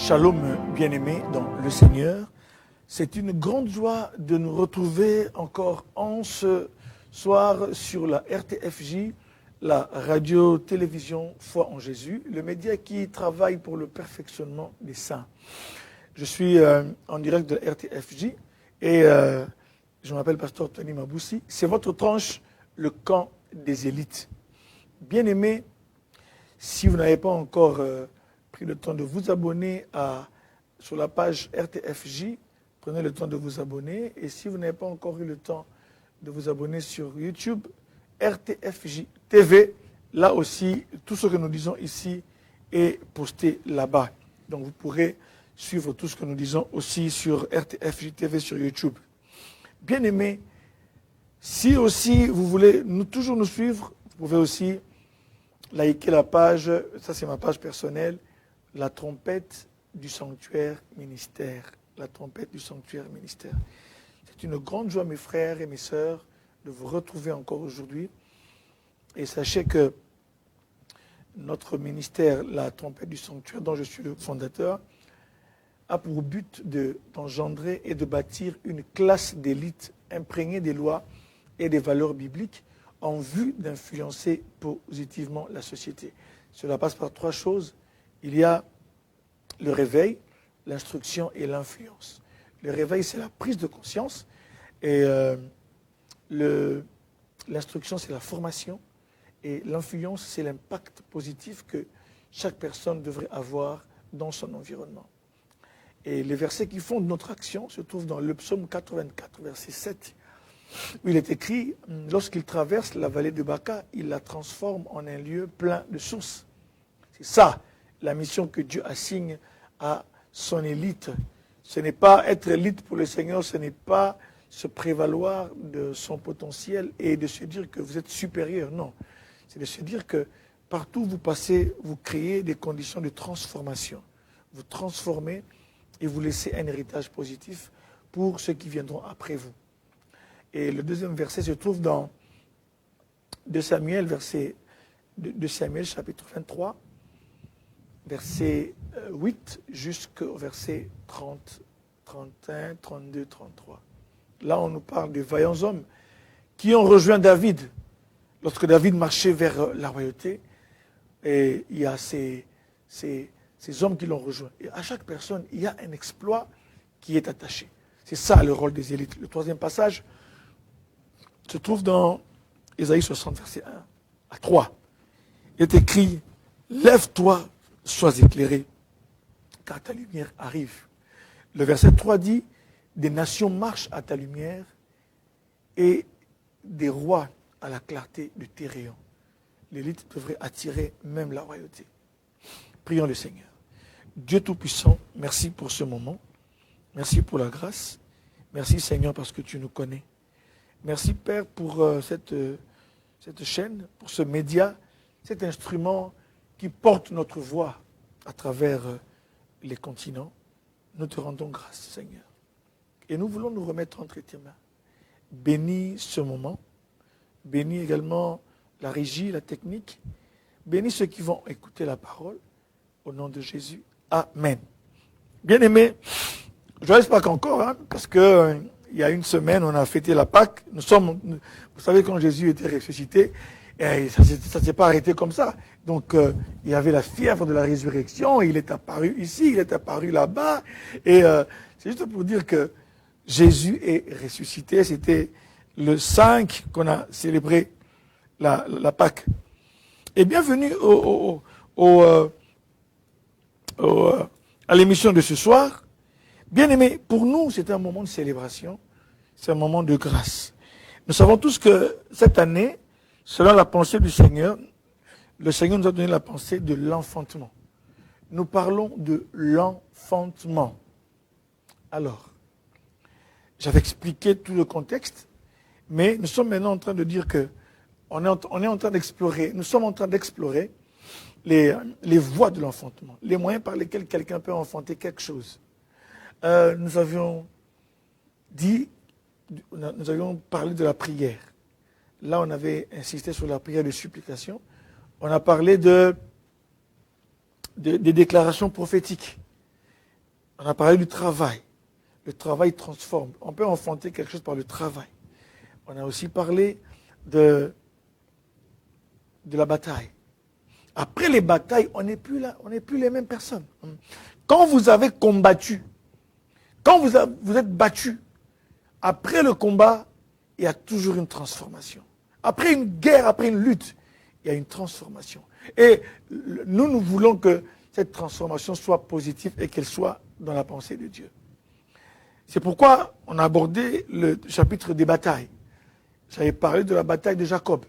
Shalom, bien-aimés dans le Seigneur. C'est une grande joie de nous retrouver encore en ce soir sur la RTFJ, la radio-télévision Foi en Jésus, le média qui travaille pour le perfectionnement des saints. Je suis en direct de la RTFJ et je m'appelle Pasteur Tony Maboussi. C'est votre tranche, le camp des élites. Bien-aimés, si vous n'avez pas encore pris le temps de vous abonner sur la page RTFJ, prenez le temps de vous abonner. Et si vous n'avez pas encore eu le temps de vous abonner sur YouTube, RTFJ TV, là aussi, tout ce que nous disons ici est posté là-bas. Donc vous pourrez suivre tout ce que nous disons aussi sur RTFJ TV sur YouTube. Bien-aimés, si aussi vous voulez toujours nous suivre, vous pouvez aussi liker la page, ça c'est ma page personnelle, la trompette du sanctuaire ministère. La trompette du sanctuaire ministère. C'est une grande joie, mes frères et mes sœurs, de vous retrouver encore aujourd'hui. Et sachez que notre ministère, la trompette du sanctuaire, dont je suis le fondateur, a pour but d'engendrer et de bâtir une classe d'élite imprégnée des lois et des valeurs bibliques en vue d'influencer positivement la société. Cela passe par trois choses. Il y a le réveil, l'instruction et l'influence. Le réveil, c'est la prise de conscience et l'instruction, c'est la formation et l'influence, c'est l'impact positif que chaque personne devrait avoir dans son environnement. Et les versets qui fondent notre action se trouvent dans le psaume 84, verset 7, où il est écrit « Lorsqu'il traverse la vallée de Baca, il la transforme en un lieu plein de sources. » C'est ça, la mission que Dieu assigne à son élite. Ce n'est pas être élite pour le Seigneur, ce n'est pas se prévaloir de son potentiel et de se dire que vous êtes supérieur. Non, c'est de se dire que partout où vous passez, vous créez des conditions de transformation. Vous transformez et vous laissez un héritage positif pour ceux qui viendront après vous. Et le deuxième verset se trouve dans 2 Samuel, chapitre 23, verset 8 jusqu'au verset 30, 31, 32, 33. Là, on nous parle de vaillants hommes qui ont rejoint David. Lorsque David marchait vers la royauté, et il y a ces hommes qui l'ont rejoint. Et à chaque personne, il y a un exploit qui est attaché. C'est ça le rôle des élites. Le troisième passage se trouve dans Ésaïe 60, verset 1 à 3. Il est écrit « Lève-toi, sois éclairé, car ta lumière arrive. » Le verset 3 dit « Des nations marchent à ta lumière et des rois à la clarté de tes rayons. » L'élite devrait attirer même la royauté. Prions le Seigneur. Dieu Tout-Puissant, merci pour ce moment. Merci pour la grâce. Merci Seigneur parce que tu nous connais. Merci Père pour cette chaîne, pour ce média, cet instrument qui porte notre voix à travers les continents. Nous te rendons grâce, Seigneur. Et nous voulons nous remettre entre tes mains. Bénis ce moment. Bénis également la régie, la technique. Bénis ceux qui vont écouter la parole. Au nom de Jésus. Amen. Bien-aimés, joyeuse Pâques encore, parce que il y a une semaine, on a fêté la Pâques. Vous savez, quand Jésus était ressuscité, et ça ne s'est pas arrêté comme ça. Donc, il y avait la fièvre de la résurrection, il est apparu ici, il est apparu là-bas. Et c'est juste pour dire que Jésus est ressuscité. C'était le 5 qu'on a célébré la Pâques. Et bienvenue à l'émission de ce soir. Bien-aimés, pour nous, c'est un moment de célébration, c'est un moment de grâce. Nous savons tous que cette année, selon la pensée du Seigneur, le Seigneur nous a donné la pensée de l'enfantement. Nous parlons de l'enfantement. Alors, j'avais expliqué tout le contexte, mais nous sommes maintenant en train de dire que on est en train d'explorer, nous sommes en train d'explorer les voies de l'enfantement, les moyens par lesquels quelqu'un peut enfanter quelque chose. Nous avions parlé de la prière. Là, on avait insisté sur la prière de supplication. On a parlé des déclarations prophétiques. On a parlé du travail. Le travail transforme. On peut enfanter quelque chose par le travail. On a aussi parlé de la bataille. Après les batailles, on n'est plus là, on n'est plus les mêmes personnes. Quand vous avez combattu, quand vous êtes battu, après le combat, il y a toujours une transformation. Après une guerre, après une lutte, il y a une transformation. Et nous voulons que cette transformation soit positive et qu'elle soit dans la pensée de Dieu. C'est pourquoi on a abordé le chapitre des batailles. J'avais parlé de la bataille de Jacob.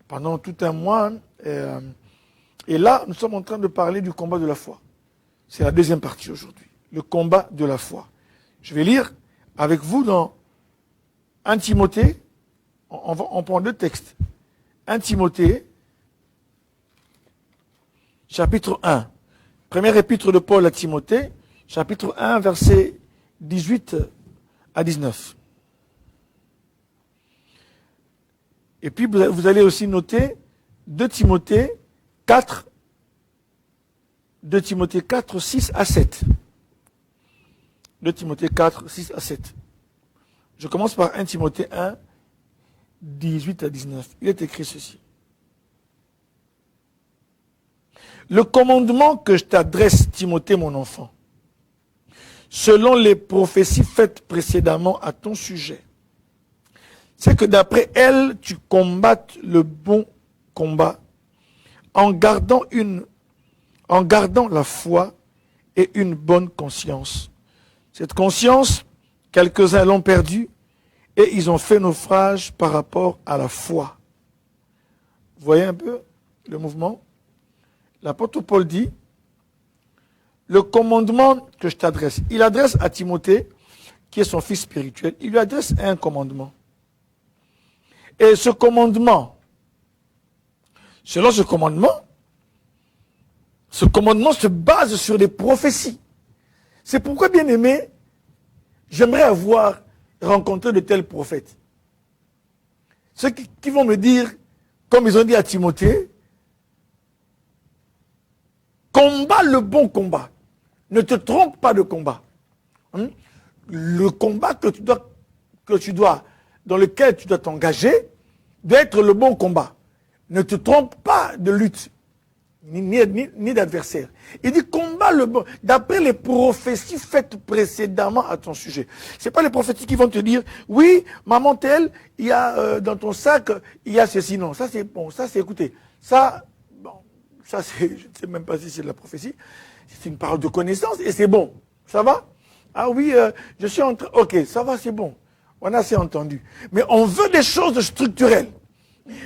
Pendant tout un mois, et là, nous sommes en train de parler du combat de la foi. C'est la deuxième partie aujourd'hui. Le combat de la foi. Je vais lire avec vous dans 1 Timothée. On prend deux textes. 1 Timothée, chapitre 1. Première épître de Paul à Timothée, chapitre 1, versets 18 à 19. Et puis vous allez aussi noter 2 Timothée 4, 6 à 7. 2 Timothée 4, 6 à 7. Je commence par 1 Timothée 1, 18 à 19. Il est écrit ceci. Le commandement que je t'adresse, Timothée, mon enfant, selon les prophéties faites précédemment à ton sujet, c'est que d'après elles, tu combattes le bon combat en gardant la foi et une bonne conscience. Cette conscience, quelques-uns l'ont perdue et ils ont fait naufrage par rapport à la foi. Vous voyez un peu le mouvement? L'apôtre Paul dit, le commandement que je t'adresse, il adresse à Timothée, qui est son fils spirituel, il lui adresse un commandement. Et ce commandement, selon ce commandement se base sur des prophéties. C'est pourquoi, bien aimé, j'aimerais avoir rencontré de tels prophètes. Ceux qui vont me dire, comme ils ont dit à Timothée, combat le bon combat. Ne te trompe pas de combat. Le combat dans lequel tu dois t'engager, doit être le bon combat. Ne te trompe pas de lutte, ni d'adversaire. Il dit combat le bon, d'après les prophéties faites précédemment à ton sujet. C'est pas les prophéties qui vont te dire, oui, maman telle, il y a dans ton sac, il y a ceci. Non, ça c'est bon, ça c'est écoutez. Ça, bon, ça c'est, je ne sais même pas si c'est de la prophétie. C'est une parole de connaissance et c'est bon. Ça va? Ah oui, je suis en train, ok, ça va, c'est bon. On a assez entendu. Mais on veut des choses structurelles.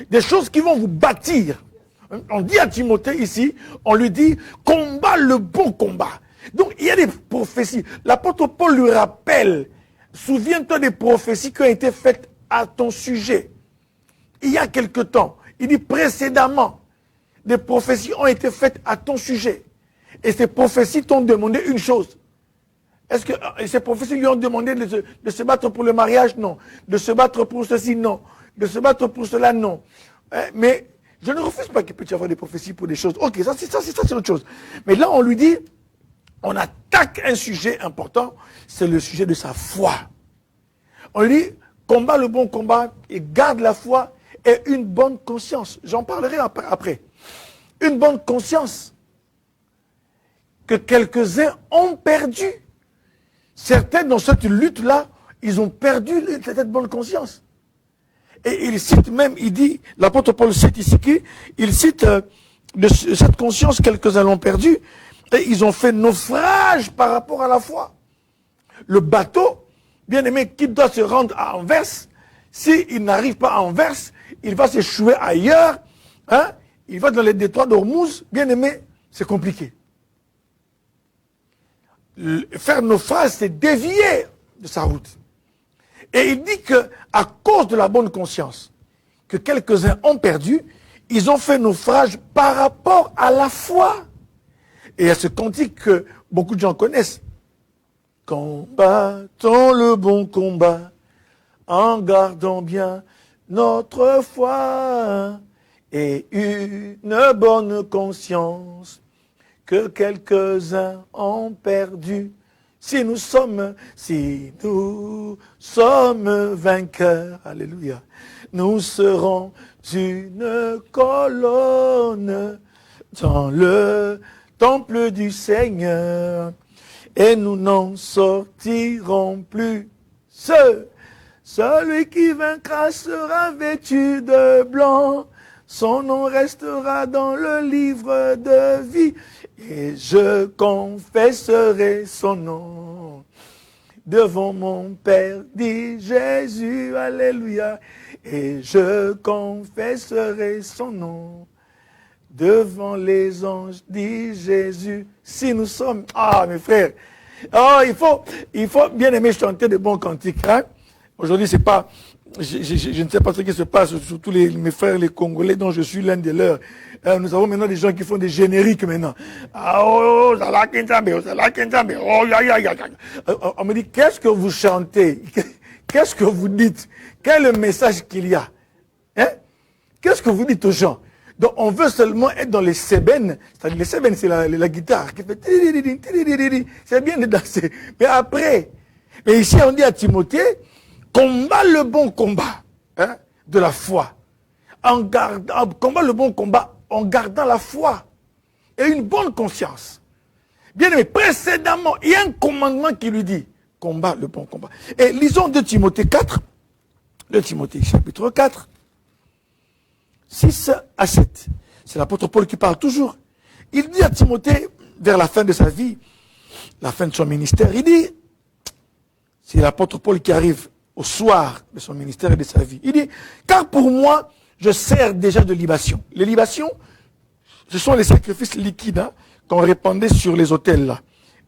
Des choses qui vont vous bâtir. On dit à Timothée ici, on lui dit, combat le bon combat. Donc il y a des prophéties. L'apôtre Paul lui rappelle, souviens-toi des prophéties qui ont été faites à ton sujet. Il y a quelque temps, il dit précédemment, des prophéties ont été faites à ton sujet. Et ces prophéties t'ont demandé une chose. Est-ce que ces prophéties lui ont demandé de se battre pour le mariage? Non. De se battre pour ceci? Non. De se battre pour cela? Non. Mais je ne refuse pas qu'il puisse y avoir des prophéties pour des choses. Ok, ça c'est autre chose. Mais là, on lui dit, on attaque un sujet important, c'est le sujet de sa foi. On lui dit, combat le bon combat et garde la foi et une bonne conscience. J'en parlerai après. Une bonne conscience que quelques-uns ont perdu. Certains, dans cette lutte-là, ils ont perdu cette bonne conscience. Et il cite même, il dit, l'apôtre Paul cite ici qu'il cite de cette conscience, quelques-uns l'ont perdu, et ils ont fait naufrage par rapport à la foi. Le bateau, bien aimé, qui doit se rendre à Anvers, s'il n'arrive pas à Anvers, il va s'échouer ailleurs, hein, il va dans les détroits d'Ormuz, bien aimé, c'est compliqué. Faire naufrage, c'est dévier de sa route. Et il dit que à cause de la bonne conscience que quelques-uns ont perdu, ils ont fait naufrage par rapport à la foi. Et à ce cantique que beaucoup de gens connaissent. Combattons le bon combat en gardant bien notre foi et une bonne conscience que quelques-uns ont perdu. Si nous sommes vainqueurs, alléluia, nous serons une colonne dans le temple du Seigneur, et nous n'en sortirons plus. Celui qui vaincra sera vêtu de blanc, son nom restera dans le livre de vie, et je confesserai son nom devant mon Père, dit Jésus, alléluia, et je confesserai son nom devant les anges, dit Jésus. Si nous sommes, mes frères, il faut bien aimer chanter de bons cantiques, hein? Aujourd'hui, c'est pas, je ne sais pas ce qui se passe, surtout mes frères, les Congolais, dont je suis l'un des leurs. Nous avons maintenant des gens qui font des génériques maintenant. On me dit, qu'est-ce que vous chantez? Qu'est-ce que vous dites? Quel est le message qu'il y a? Hein? Qu'est-ce que vous dites aux gens? Donc, on veut seulement être dans les sébènes. C'est-à-dire, les sébènes, c'est la guitare qui fait... C'est bien de danser. Mais après, mais ici, on dit à Timothée, combat le bon combat, hein, de la foi. Combat le bon combat en gardant la foi et une bonne conscience. Bien aimé, précédemment, il y a un commandement qui lui dit, combat le bon combat. Et lisons 2 Timothée 4, 2 Timothée chapitre 4, 6 à 7. C'est l'apôtre Paul qui parle toujours. Il dit à Timothée, vers la fin de sa vie, la fin de son ministère, il dit, c'est l'apôtre Paul qui arrive au soir de son ministère et de sa vie. Il dit, car pour moi, je sers déjà de libation. Les libations, ce sont les sacrifices liquides, hein, qu'on répandait sur les autels là.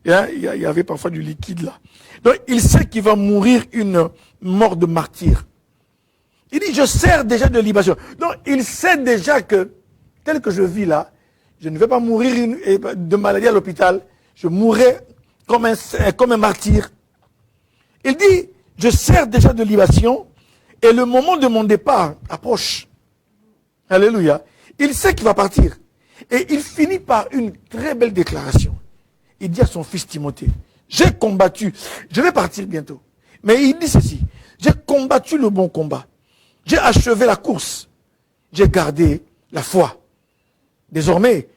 Et, hein, il y avait parfois du liquide là. Donc il sait qu'il va mourir une mort de martyr. Il dit, je sers déjà de libation. Donc il sait déjà que, tel que je vis là, je ne vais pas mourir de maladie à l'hôpital. Je mourrai comme un martyr. Il dit, je sers déjà de libation et le moment de mon départ approche. Alléluia. Il sait qu'il va partir. Et il finit par une très belle déclaration. Il dit à son fils Timothée, j'ai combattu, je vais partir bientôt. Mais il dit ceci, j'ai combattu le bon combat. J'ai achevé la course. J'ai gardé la foi. Désormais,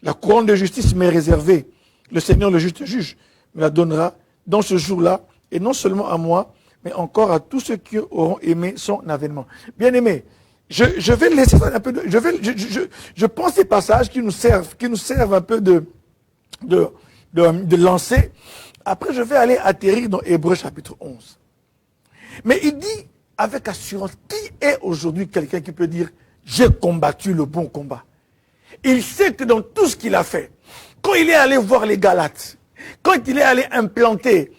la couronne de justice m'est réservée. Le Seigneur, le juste juge, me la donnera dans ce jour-là, et non seulement à moi, mais encore à tous ceux qui auront aimé son avènement. Bien aimé, je vais laisser ça un peu je pense ces passages qui nous servent un peu de lancer. Après, je vais aller atterrir dans Hébreux chapitre 11. Mais il dit avec assurance, qui est aujourd'hui quelqu'un qui peut dire, j'ai combattu le bon combat? Il sait que dans tout ce qu'il a fait, quand il est allé voir les Galates, quand il est allé implanter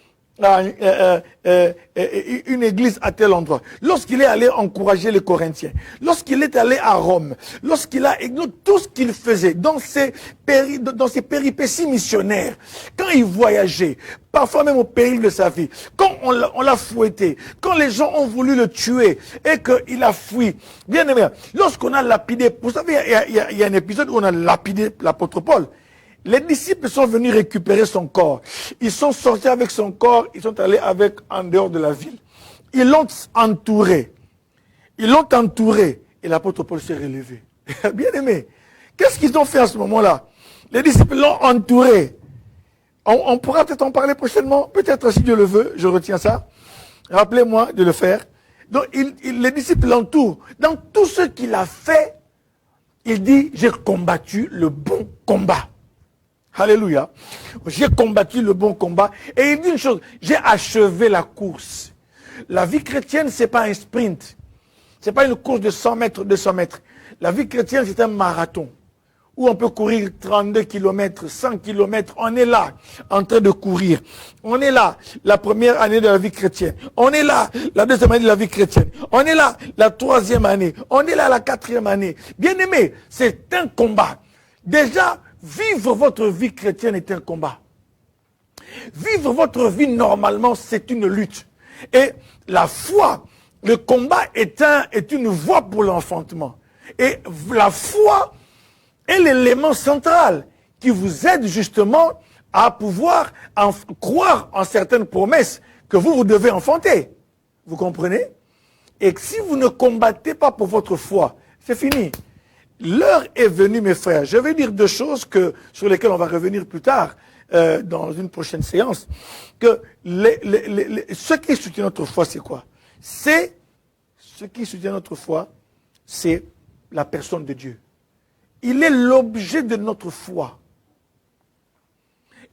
une église à tel endroit, lorsqu'il est allé encourager les Corinthiens, lorsqu'il est allé à Rome, tout ce qu'il faisait dans ses péripéties missionnaires, quand il voyageait, parfois même au péril de sa vie, quand on l'a fouetté, quand les gens ont voulu le tuer et qu'il a fui, bien aimé, lorsqu'on a lapidé, vous savez, il y a un épisode où on a lapidé l'apôtre Paul. Les disciples sont venus récupérer son corps. Ils sont sortis avec son corps, ils sont allés en dehors de la ville. Ils l'ont entouré. Et l'apôtre Paul s'est relevé. Bien aimé, qu'est-ce qu'ils ont fait à ce moment-là? Les disciples l'ont entouré. On pourra peut-être en parler prochainement, peut-être si Dieu le veut, je retiens ça. Rappelez-moi de le faire. Donc les disciples l'entourent. Dans tout ce qu'il a fait, il dit, j'ai combattu le bon combat. Alléluia. J'ai combattu le bon combat. Et il dit une chose, j'ai achevé la course. La vie chrétienne, c'est pas un sprint. C'est pas une course de 100 mètres, 200 mètres. La vie chrétienne, c'est un marathon. Où on peut courir 32 km, 100 km. On est là, en train de courir. On est là, la première année de la vie chrétienne. On est là, la deuxième année de la vie chrétienne. On est là, la troisième année. On est là, la quatrième année. Bien aimé, c'est un combat. Déjà, vivre votre vie chrétienne est un combat. Vivre votre vie normalement, c'est une lutte. Et la foi, le combat est une voie pour l'enfantement. Et la foi est l'élément central qui vous aide justement à pouvoir croire en certaines promesses que vous devez enfanter. Vous comprenez? Et si vous ne combattez pas pour votre foi, c'est fini. L'heure est venue, mes frères. Je vais dire deux choses sur lesquelles on va revenir plus tard, dans une prochaine séance. Que ce qui soutient notre foi, c'est quoi? Ce qui soutient notre foi, c'est la personne de Dieu. Il est l'objet de notre foi.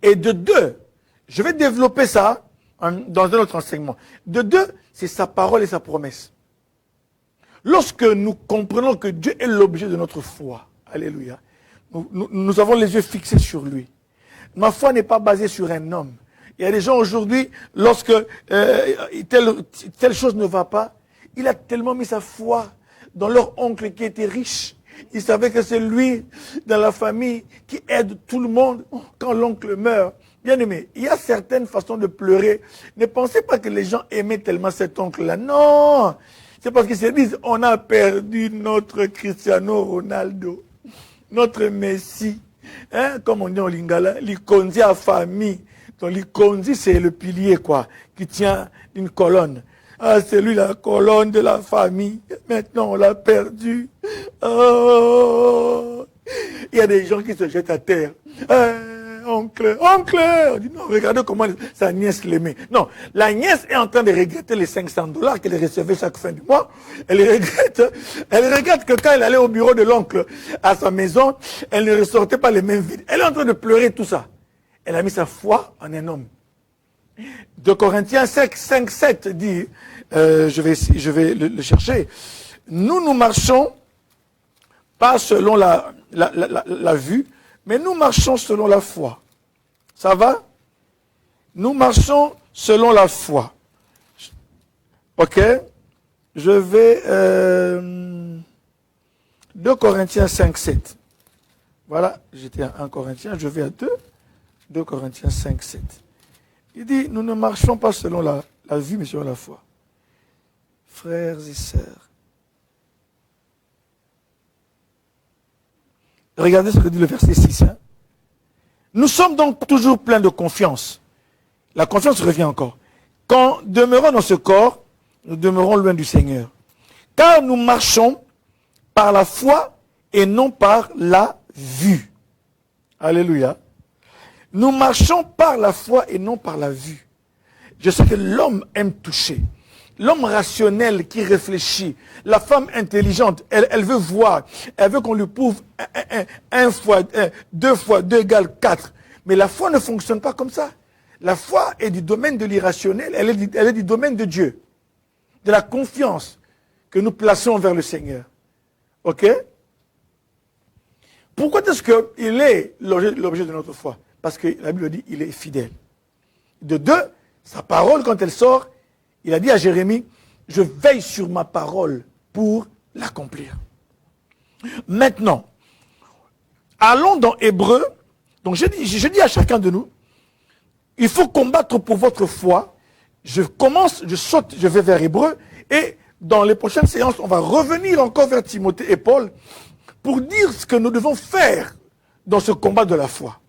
Et de deux, je vais développer ça dans un autre enseignement. De deux, c'est sa parole et sa promesse. Lorsque nous comprenons que Dieu est l'objet de notre foi, alléluia, nous avons les yeux fixés sur lui. Ma foi n'est pas basée sur un homme. Il y a des gens aujourd'hui, lorsque telle chose ne va pas, il a tellement mis sa foi dans leur oncle qui était riche. Il savait que c'est lui, dans la famille, qui aide tout le monde quand l'oncle meurt. Bien aimé, il y a certaines façons de pleurer. Ne pensez pas que les gens aimaient tellement cet oncle-là. Non! C'est parce qu'ils se disent, on a perdu notre Cristiano Ronaldo, notre Messi. Hein? Comme on dit en lingala, l'ikonzi à famille. Donc l'ikonzi, c'est le pilier, quoi, qui tient une colonne. Ah, c'est lui la colonne de la famille. Maintenant, on l'a perdu. Oh. Il y a des gens qui se jettent à terre. Oncle. On dit non, regardez comment sa nièce l'aimait. Non, la nièce est en train de regretter les $500 qu'elle recevait chaque fin du mois. Elle regrette que quand elle allait au bureau de l'oncle, à sa maison, elle ne ressortait pas les mains vides. Elle est en train de pleurer tout ça. Elle a mis sa foi en un homme. 2 Corinthiens 5, 7 dit, je vais le chercher, nous marchons pas selon la vue, mais nous marchons selon la foi. Ça va? Nous marchons selon la foi. Ok? Je vais... 2 Corinthiens 5, 7. Voilà, j'étais à 1 Corinthiens, je vais à 2 Corinthiens 5, 7. Il dit, nous ne marchons pas selon la vue, mais selon la foi. Frères et sœurs, regardez ce que dit le verset 6. Hein. Nous sommes donc toujours pleins de confiance. La confiance revient encore. Quand demeurons dans ce corps, nous demeurons loin du Seigneur. Car nous marchons par la foi et non par la vue. Alléluia. Nous marchons par la foi et non par la vue. Je sais que l'homme aime toucher. L'homme rationnel qui réfléchit, la femme intelligente, elle veut voir, elle veut qu'on lui prouve 1 fois 1, 2 fois 2 égale 4. Mais la foi ne fonctionne pas comme ça. La foi est du domaine de l'irrationnel, elle est du domaine de Dieu, de la confiance que nous plaçons vers le Seigneur. Ok? Pourquoi est-ce qu'il est l'objet de notre foi? Parce que la Bible dit il est fidèle. De deux, sa parole, quand elle sort, il a dit à Jérémie, je veille sur ma parole pour l'accomplir. Maintenant, allons dans Hébreu. Donc je dis à chacun de nous, il faut combattre pour votre foi. Je saute, je vais vers Hébreu. Et dans les prochaines séances, on va revenir encore vers Timothée et Paul pour dire ce que nous devons faire dans ce combat de la foi.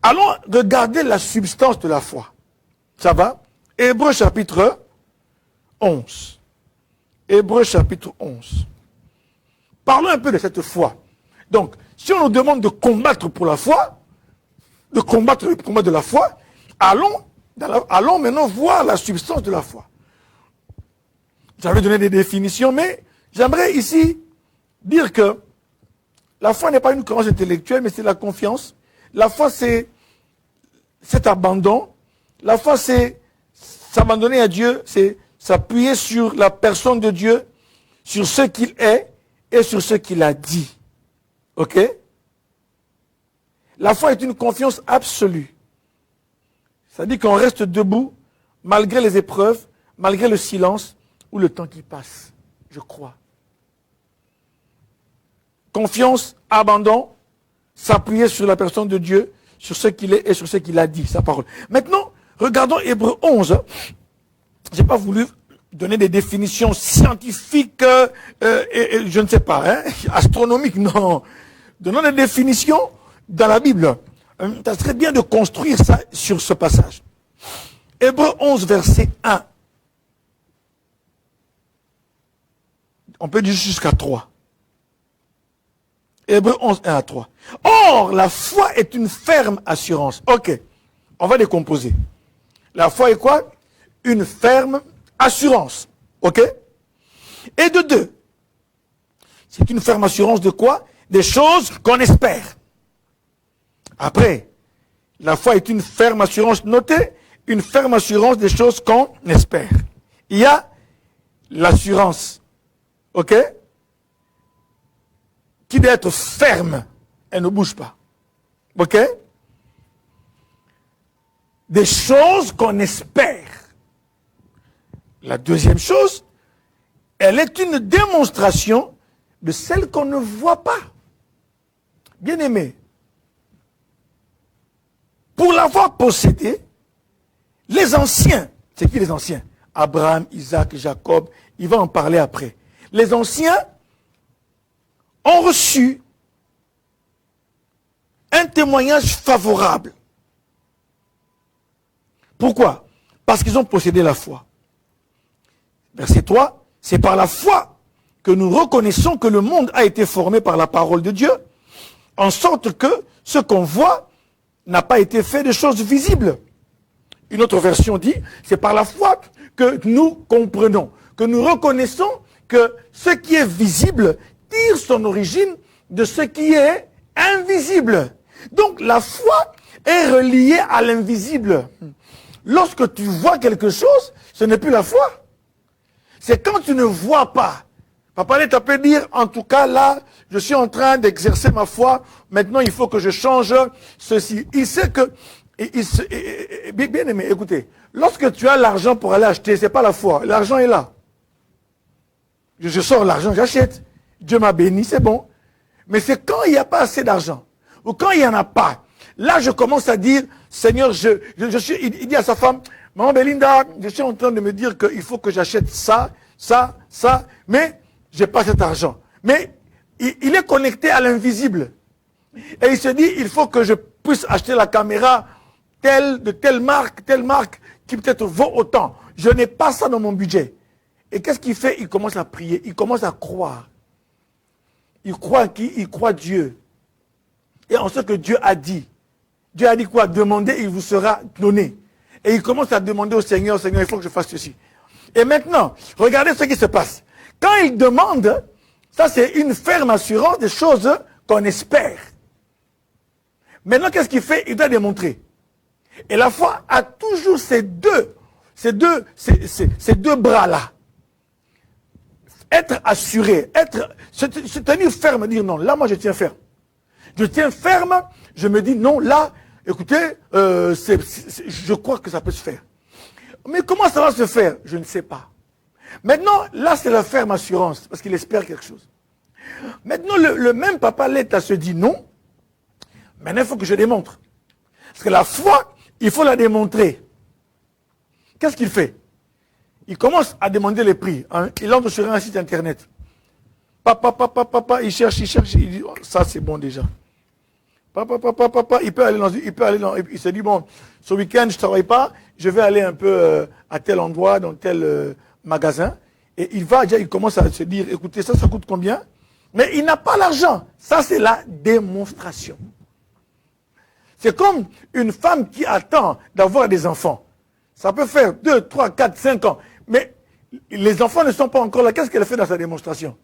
Allons regarder la substance de la foi. Ça va? Hébreu chapitre 11. Hébreu chapitre 11. Parlons un peu de cette foi. Donc, si on nous demande de combattre pour la foi, de combattre le combat de la foi, allons maintenant voir la substance de la foi. J'avais donné des définitions, mais j'aimerais ici dire que la foi n'est pas une croyance intellectuelle, mais c'est la confiance. La foi, c'est cet abandon. La foi, c'est s'abandonner à Dieu, c'est s'appuyer sur la personne de Dieu, sur ce qu'il est et sur ce qu'il a dit. Ok? La foi est une confiance absolue. Ça dit qu'on reste debout malgré les épreuves, malgré le silence ou le temps qui passe. Je crois. Confiance, abandon, s'appuyer sur la personne de Dieu, sur ce qu'il est et sur ce qu'il a dit, sa parole. Maintenant, regardons Hébreu 11. Je n'ai pas voulu donner des définitions scientifiques, et je ne sais pas, hein, astronomiques, non. Donnons des définitions dans la Bible. Ça serait bien de construire ça sur ce passage. Hébreux 11, verset 1. On peut dire jusqu'à 3. Hébreux 11, 1 à 3. Or, la foi est une ferme assurance. Ok, on va décomposer. La foi est quoi? Une ferme assurance. Ok? Et de deux, c'est une ferme assurance de quoi? Des choses qu'on espère. Après, la foi est une ferme assurance, notez, une ferme assurance des choses qu'on espère. Il y a l'assurance, ok? Qui doit être ferme, elle ne bouge pas. Ok? Des choses qu'on espère. La deuxième chose, elle est une démonstration de celle qu'on ne voit pas. Bien aimé, pour l'avoir possédé, les anciens, c'est qui les anciens? Abraham, Isaac, Jacob, il va en parler après. Les anciens ont reçu un témoignage favorable. Pourquoi? Parce qu'ils ont possédé la foi. Verset 3, c'est par la foi que nous reconnaissons que le monde a été formé par la parole de Dieu, en sorte que ce qu'on voit n'a pas été fait de choses visibles. Une autre version dit, c'est par la foi que nous comprenons, que nous reconnaissons que ce qui est visible tire son origine de ce qui est invisible. Donc la foi est reliée à l'invisible. Lorsque tu vois quelque chose, ce n'est plus la foi. C'est quand tu ne vois pas. Papa Letta peut dire, en tout cas là, je suis en train d'exercer ma foi, maintenant il faut que je change ceci. Il sait que, bien aimé, écoutez, lorsque tu as l'argent pour aller acheter, c'est pas la foi, l'argent est là. Je sors l'argent, j'achète. Dieu m'a béni, c'est bon. Mais c'est quand il n'y a pas assez d'argent, ou quand il n'y en a pas, là je commence à dire, Seigneur, il dit à sa femme, Maman Belinda, je suis en train de me dire qu'il faut que j'achète ça, mais je n'ai pas cet argent. Mais il est connecté à l'invisible. Et il se dit, il faut que je puisse acheter la caméra de telle marque, qui peut-être vaut autant. Je n'ai pas ça dans mon budget. Et qu'est-ce qu'il fait? Il commence à prier, il commence à croire. Il croit qui? Il croit Dieu. Et en ce que Dieu a dit. Dieu a dit quoi? Demandez, il vous sera donné. Et il commence à demander au Seigneur, Seigneur, il faut que je fasse ceci. Et maintenant, regardez ce qui se passe. Quand il demande, ça c'est une ferme assurance des choses qu'on espère. Maintenant, qu'est-ce qu'il fait? Il doit démontrer. Et la foi a toujours ces deux bras-là. Être assuré, se tenir ferme, dire non, là moi je tiens ferme. Je tiens ferme, je me dis non, là, écoutez, je crois que ça peut se faire. Mais comment ça va se faire? Je ne sais pas. Maintenant, là c'est la ferme assurance, parce qu'il espère quelque chose. Maintenant, le même Papa Letta se dit non, maintenant il faut que je démontre. Parce que la foi, il faut la démontrer. Qu'est-ce qu'il fait? Il commence à demander les prix. Il entre sur un site internet. Papa, il cherche, il dit, oh, ça c'est bon déjà. Papa, il peut aller dans, il se dit, bon, ce week-end je ne travaille pas, je vais aller un peu à tel endroit, dans tel magasin. Et il commence à se dire, écoutez, ça coûte combien? Mais il n'a pas l'argent. Ça c'est la démonstration. C'est comme une femme qui attend d'avoir des enfants. Ça peut faire 2, 3, 4, 5 ans. Mais les enfants ne sont pas encore là. Qu'est-ce qu'elle fait dans sa démonstration?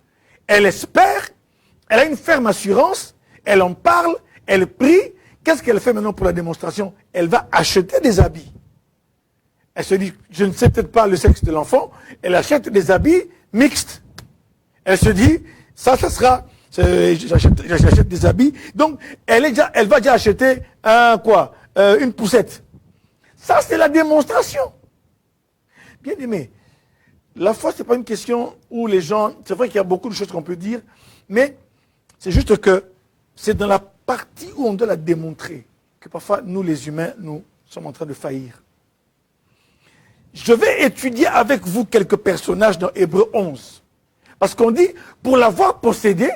Elle espère, elle a une ferme assurance, elle en parle, elle prie. Qu'est-ce qu'elle fait maintenant pour la démonstration? Elle va acheter des habits. Elle se dit, je ne sais peut-être pas le sexe de l'enfant, elle achète des habits mixtes. Elle se dit, ça sera, j'achète des habits. Donc, elle va déjà acheter une poussette. Ça, c'est la démonstration. Bien aimé, la foi, ce n'est pas une question où les gens... C'est vrai qu'il y a beaucoup de choses qu'on peut dire, mais c'est juste que c'est dans la partie où on doit la démontrer que parfois, nous, les humains, nous sommes en train de faillir. Je vais étudier avec vous quelques personnages dans Hébreux 11. Parce qu'on dit, pour l'avoir possédé,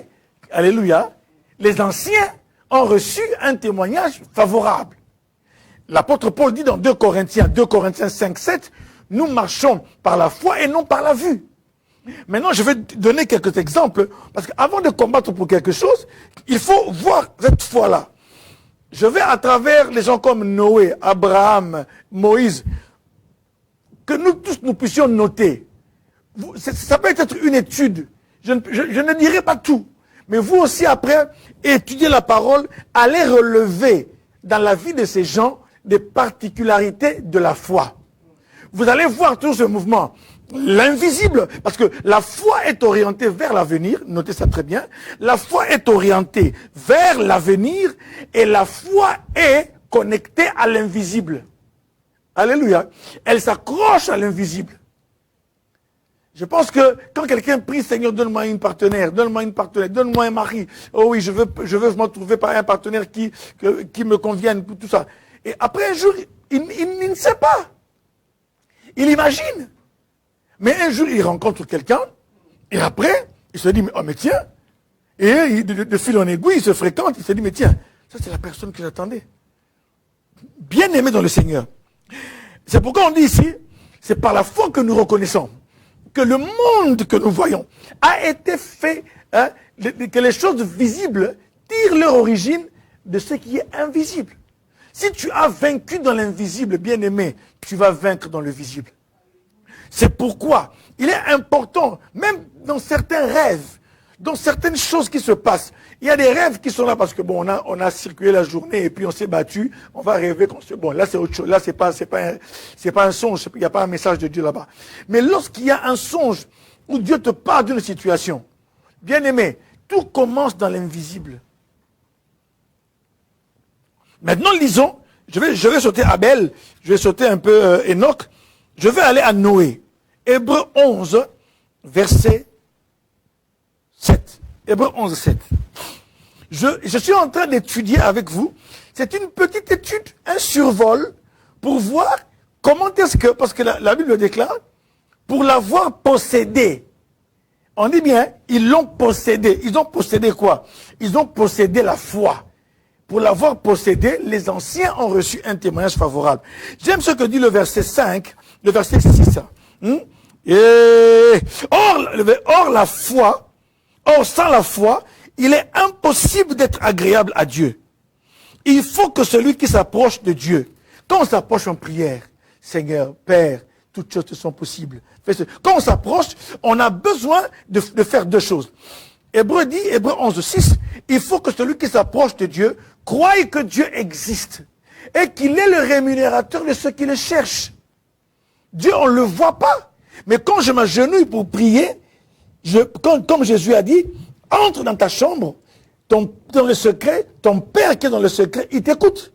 alléluia, les anciens ont reçu un témoignage favorable. L'apôtre Paul dit dans 2 Corinthiens 5, 7, nous marchons par la foi et non par la vue. Maintenant, je vais donner quelques exemples, parce qu'avant de combattre pour quelque chose, il faut voir cette foi-là. Je vais à travers les gens comme Noé, Abraham, Moïse, que nous tous nous puissions noter. Ça peut être une étude. Je ne dirai pas tout. Mais vous aussi, après, étudiez la parole, allez relever dans la vie de ces gens des particularités de la foi. Vous allez voir tout ce mouvement. L'invisible, parce que la foi est orientée vers l'avenir, notez ça très bien, la foi est orientée vers l'avenir et la foi est connectée à l'invisible. Alléluia. Elle s'accroche à l'invisible. Je pense que quand quelqu'un prie, Seigneur, donne-moi une partenaire, donne-moi un mari. Oh oui, je veux me trouver par un partenaire qui me convienne, tout ça. Et après un jour, il ne sait pas. Il imagine. Mais un jour, il rencontre quelqu'un, et après, il se dit, oh mais tiens, et de fil en aiguille, il se fréquente, il se dit, mais tiens, ça c'est la personne que j'attendais. Bien aimé dans le Seigneur. C'est pourquoi on dit ici, c'est par la foi que nous reconnaissons que le monde que nous voyons a été fait, hein, que les choses visibles tirent leur origine de ce qui est invisible. Si tu as vaincu dans l'invisible, bien aimé, tu vas vaincre dans le visible. C'est pourquoi il est important, même dans certains rêves, dans certaines choses qui se passent, il y a des rêves qui sont là parce que bon, on a circulé la journée et puis on s'est battu, on va rêver qu'on se... Bon, là c'est autre chose, là c'est pas un songe, il n'y a pas un message de Dieu là-bas. Mais lorsqu'il y a un songe où Dieu te parle d'une situation, bien aimé, tout commence dans l'invisible. Maintenant lisons, je vais sauter Abel, je vais sauter un peu Enoch, je vais aller à Noé. Hébreux 11, verset 7. Hébreux 11, 7. Je suis en train d'étudier avec vous. C'est une petite étude, un survol, pour voir comment est-ce que, parce que la Bible déclare, pour l'avoir possédé. On dit bien, ils l'ont possédé. Ils ont possédé quoi? Ils ont possédé la foi. Pour l'avoir possédé, les anciens ont reçu un témoignage favorable. J'aime ce que dit le verset 5, le verset 6. Or, la foi, sans la foi, il est impossible d'être agréable à Dieu. Il faut que celui qui s'approche de Dieu, quand on s'approche en prière, Seigneur, Père, toutes choses te sont possibles. Quand on s'approche, on a besoin de faire deux choses. Hébreux 11, 6, il faut que celui qui s'approche de Dieu croie que Dieu existe et qu'il est le rémunérateur de ceux qui le cherchent. Dieu, on ne le voit pas. Mais quand je m'agenouille pour prier, comme Jésus a dit, entre dans ta chambre, dans le secret, ton Père qui est dans le secret, il t'écoute.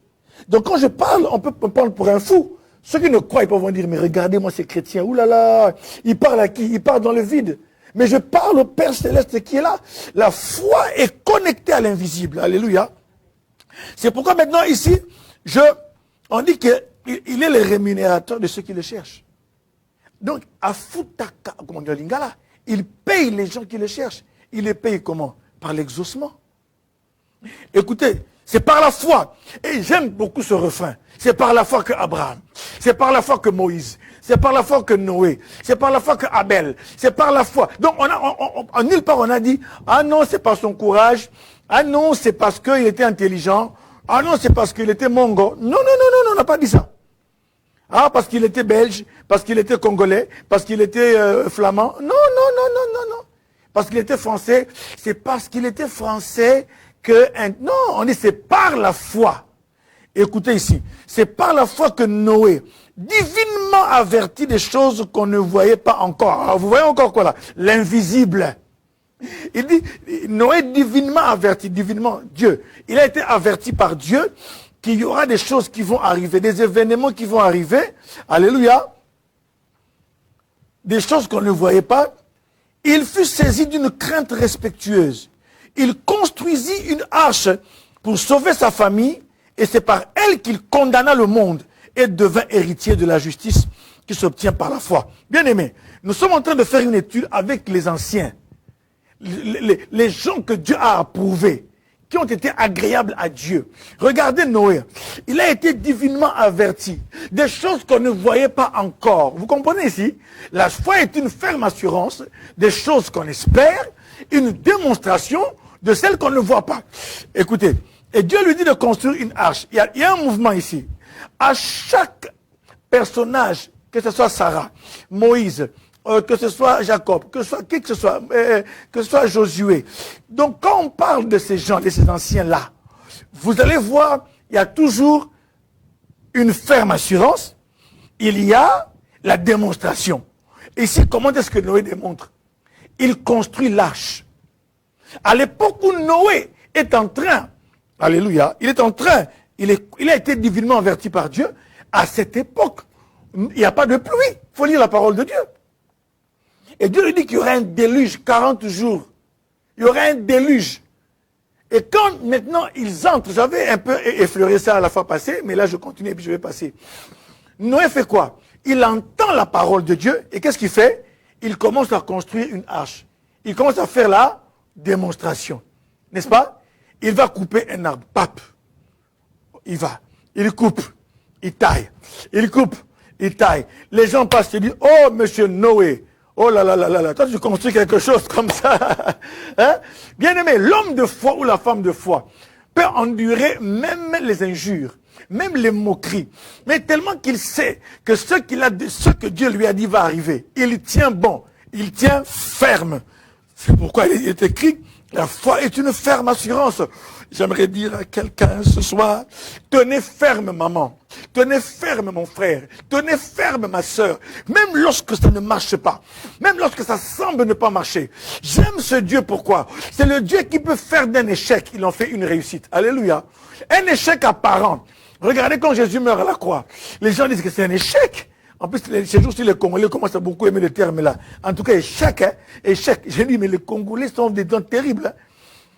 Donc quand je parle, on peut me prendre pour un fou. Ceux qui ne croient pas vont dire, mais regardez-moi ces chrétiens, oulala, ils parlent à qui? Ils parlent dans le vide. Mais je parle au Père Céleste qui est là. La foi est connectée à l'invisible. Alléluia. C'est pourquoi maintenant ici, on dit qu'il est le rémunérateur de ceux qui le cherchent. Donc, à Futaka, comment dire Lingala, il paye les gens qui le cherchent. Il les paye comment? Par l'exaucement. Écoutez, c'est par la foi. Et j'aime beaucoup ce refrain. C'est par la foi que Abraham. C'est par la foi que Moïse. C'est par la foi que Noé. C'est par la foi que Abel. C'est par la foi. Donc, en nulle part, on a dit, ah non, c'est par son courage. Ah non, c'est parce qu'il était intelligent. Ah non, c'est parce qu'il était mongo. Non, on n'a pas dit ça. Ah, parce qu'il était belge, parce qu'il était congolais, parce qu'il était flamand. Non. Parce qu'il était français. C'est parce qu'il était français que... Non, on dit c'est par la foi. Écoutez ici. C'est par la foi que Noé, divinement averti des choses qu'on ne voyait pas encore. Alors, vous voyez encore quoi là? L'invisible. Il dit, Noé divinement averti, divinement, Dieu. Il a été averti par Dieu qu'il y aura des choses qui vont arriver, des événements qui vont arriver. Alléluia. Des choses qu'on ne voyait pas. Il fut saisi d'une crainte respectueuse. Il construisit une arche pour sauver sa famille et c'est par elle qu'il condamna le monde et devint héritier de la justice qui s'obtient par la foi. Bien aimé, nous sommes en train de faire une étude avec les anciens. Les gens que Dieu a approuvés, qui ont été agréables à Dieu. Regardez Noé. Il a été divinement averti des choses qu'on ne voyait pas encore. Vous comprenez ici? La foi est une ferme assurance des choses qu'on espère, une démonstration de celles qu'on ne voit pas. Écoutez, et Dieu lui dit de construire une arche. Il y a un mouvement ici. À chaque personnage, que ce soit Sarah, Moïse, que ce soit Jacob, que ce soit qui que ce soit Josué. Donc quand on parle de ces gens, de ces anciens-là, vous allez voir, il y a toujours une ferme assurance, il y a la démonstration. Ici, comment est-ce que Noé démontre? Il construit l'arche. À l'époque où Noé est en train, alléluia, il est en train, il a été divinement averti par Dieu, à cette époque, il n'y a pas de pluie. Il faut lire la parole de Dieu. Et Dieu lui dit qu'il y aura un déluge, 40 jours. Il y aura un déluge. Et quand maintenant ils entrent, j'avais un peu effleuré ça à la fois passée, mais là je continue et puis je vais passer. Noé fait quoi? Il entend la parole de Dieu et qu'est-ce qu'il fait? Il commence à construire une arche. Il commence à faire la démonstration. N'est-ce pas? Il va couper un arbre. Pape. Il va. Il coupe. Il taille. Il coupe. Il taille. Les gens passent et disent, oh monsieur Noé, oh là là là là là, toi tu construis quelque chose comme ça. Hein? Bien aimé, l'homme de foi ou la femme de foi peut endurer même les injures, même les moqueries, mais tellement qu'il sait que ce que Dieu lui a dit va arriver. Il tient bon, il tient ferme. C'est pourquoi il est écrit, la foi est une ferme assurance. J'aimerais dire à quelqu'un ce soir, tenez ferme maman, tenez ferme mon frère, tenez ferme ma soeur, même lorsque ça ne marche pas, même lorsque ça semble ne pas marcher. J'aime ce Dieu, pourquoi? C'est le Dieu qui peut faire d'un échec, il en fait une réussite. Alléluia. Un échec apparent. Regardez quand Jésus meurt à la croix, les gens disent que c'est un échec. En plus, ces jours-ci, les Congolais commencent à beaucoup aimer le terme là. En tout cas, échec, hein, échec. J'ai dit, mais les Congolais sont des dents terribles, hein.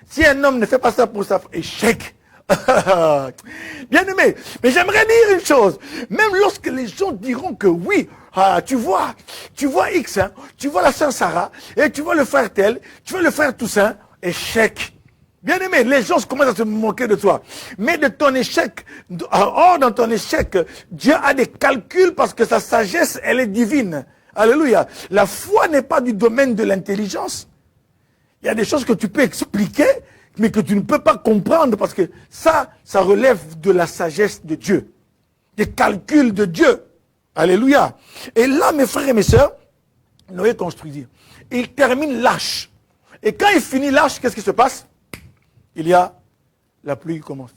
Si un homme ne fait pas ça pour ça, échec. Bien aimé, mais j'aimerais dire une chose. Même lorsque les gens diront que oui, tu vois X, hein, tu vois la sœur Sarah, et tu vois le frère tel, tu vois le frère Toussaint, échec. Bien aimé, les gens commencent à se moquer de toi. Mais de ton échec, dans ton échec, Dieu a des calculs parce que sa sagesse, elle est divine. Alléluia. La foi n'est pas du domaine de l'intelligence. Il y a des choses que tu peux expliquer, mais que tu ne peux pas comprendre parce que ça relève de la sagesse de Dieu, des calculs de Dieu. Alléluia. Et là, mes frères et mes sœurs, Noé construisit. Il termine l'arche. Et quand il finit l'arche, qu'est-ce qui se passe? Il y a la pluie qui commence.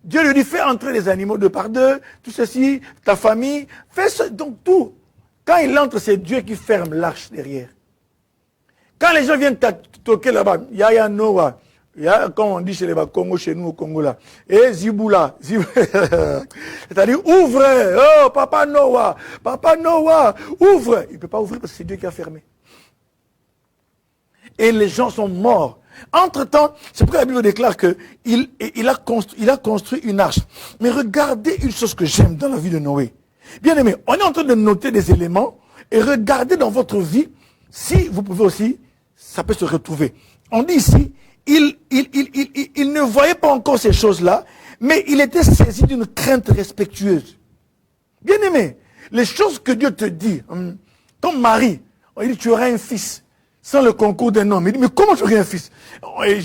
Dieu lui dit, fais entrer les animaux deux par deux, tout ceci, ta famille, fais ce, donc tout. Quand il entre, c'est Dieu qui ferme l'arche derrière. Quand les gens viennent toquer là-bas, Yaya Noah, comme on dit chez les Congo, chez nous au Congo là, et Ziboula, c'est-à-dire ouvre, oh papa Noah, ouvre. Il ne peut pas ouvrir parce que c'est Dieu qui a fermé. Et les gens sont morts. Entre-temps, c'est pourquoi la Bible déclare qu'il a construit une arche. Mais regardez une chose que j'aime dans la vie de Noé. Bien aimé, on est en train de noter des éléments et regardez dans votre vie, si vous pouvez aussi, ça peut se retrouver. On dit ici, il ne voyait pas encore ces choses-là, mais il était saisi d'une crainte respectueuse. Bien aimé, les choses que Dieu te dit, comme Marie, il dit tu auras un fils. Sans le concours d'un homme. Il dit, mais comment tu aurais un fils?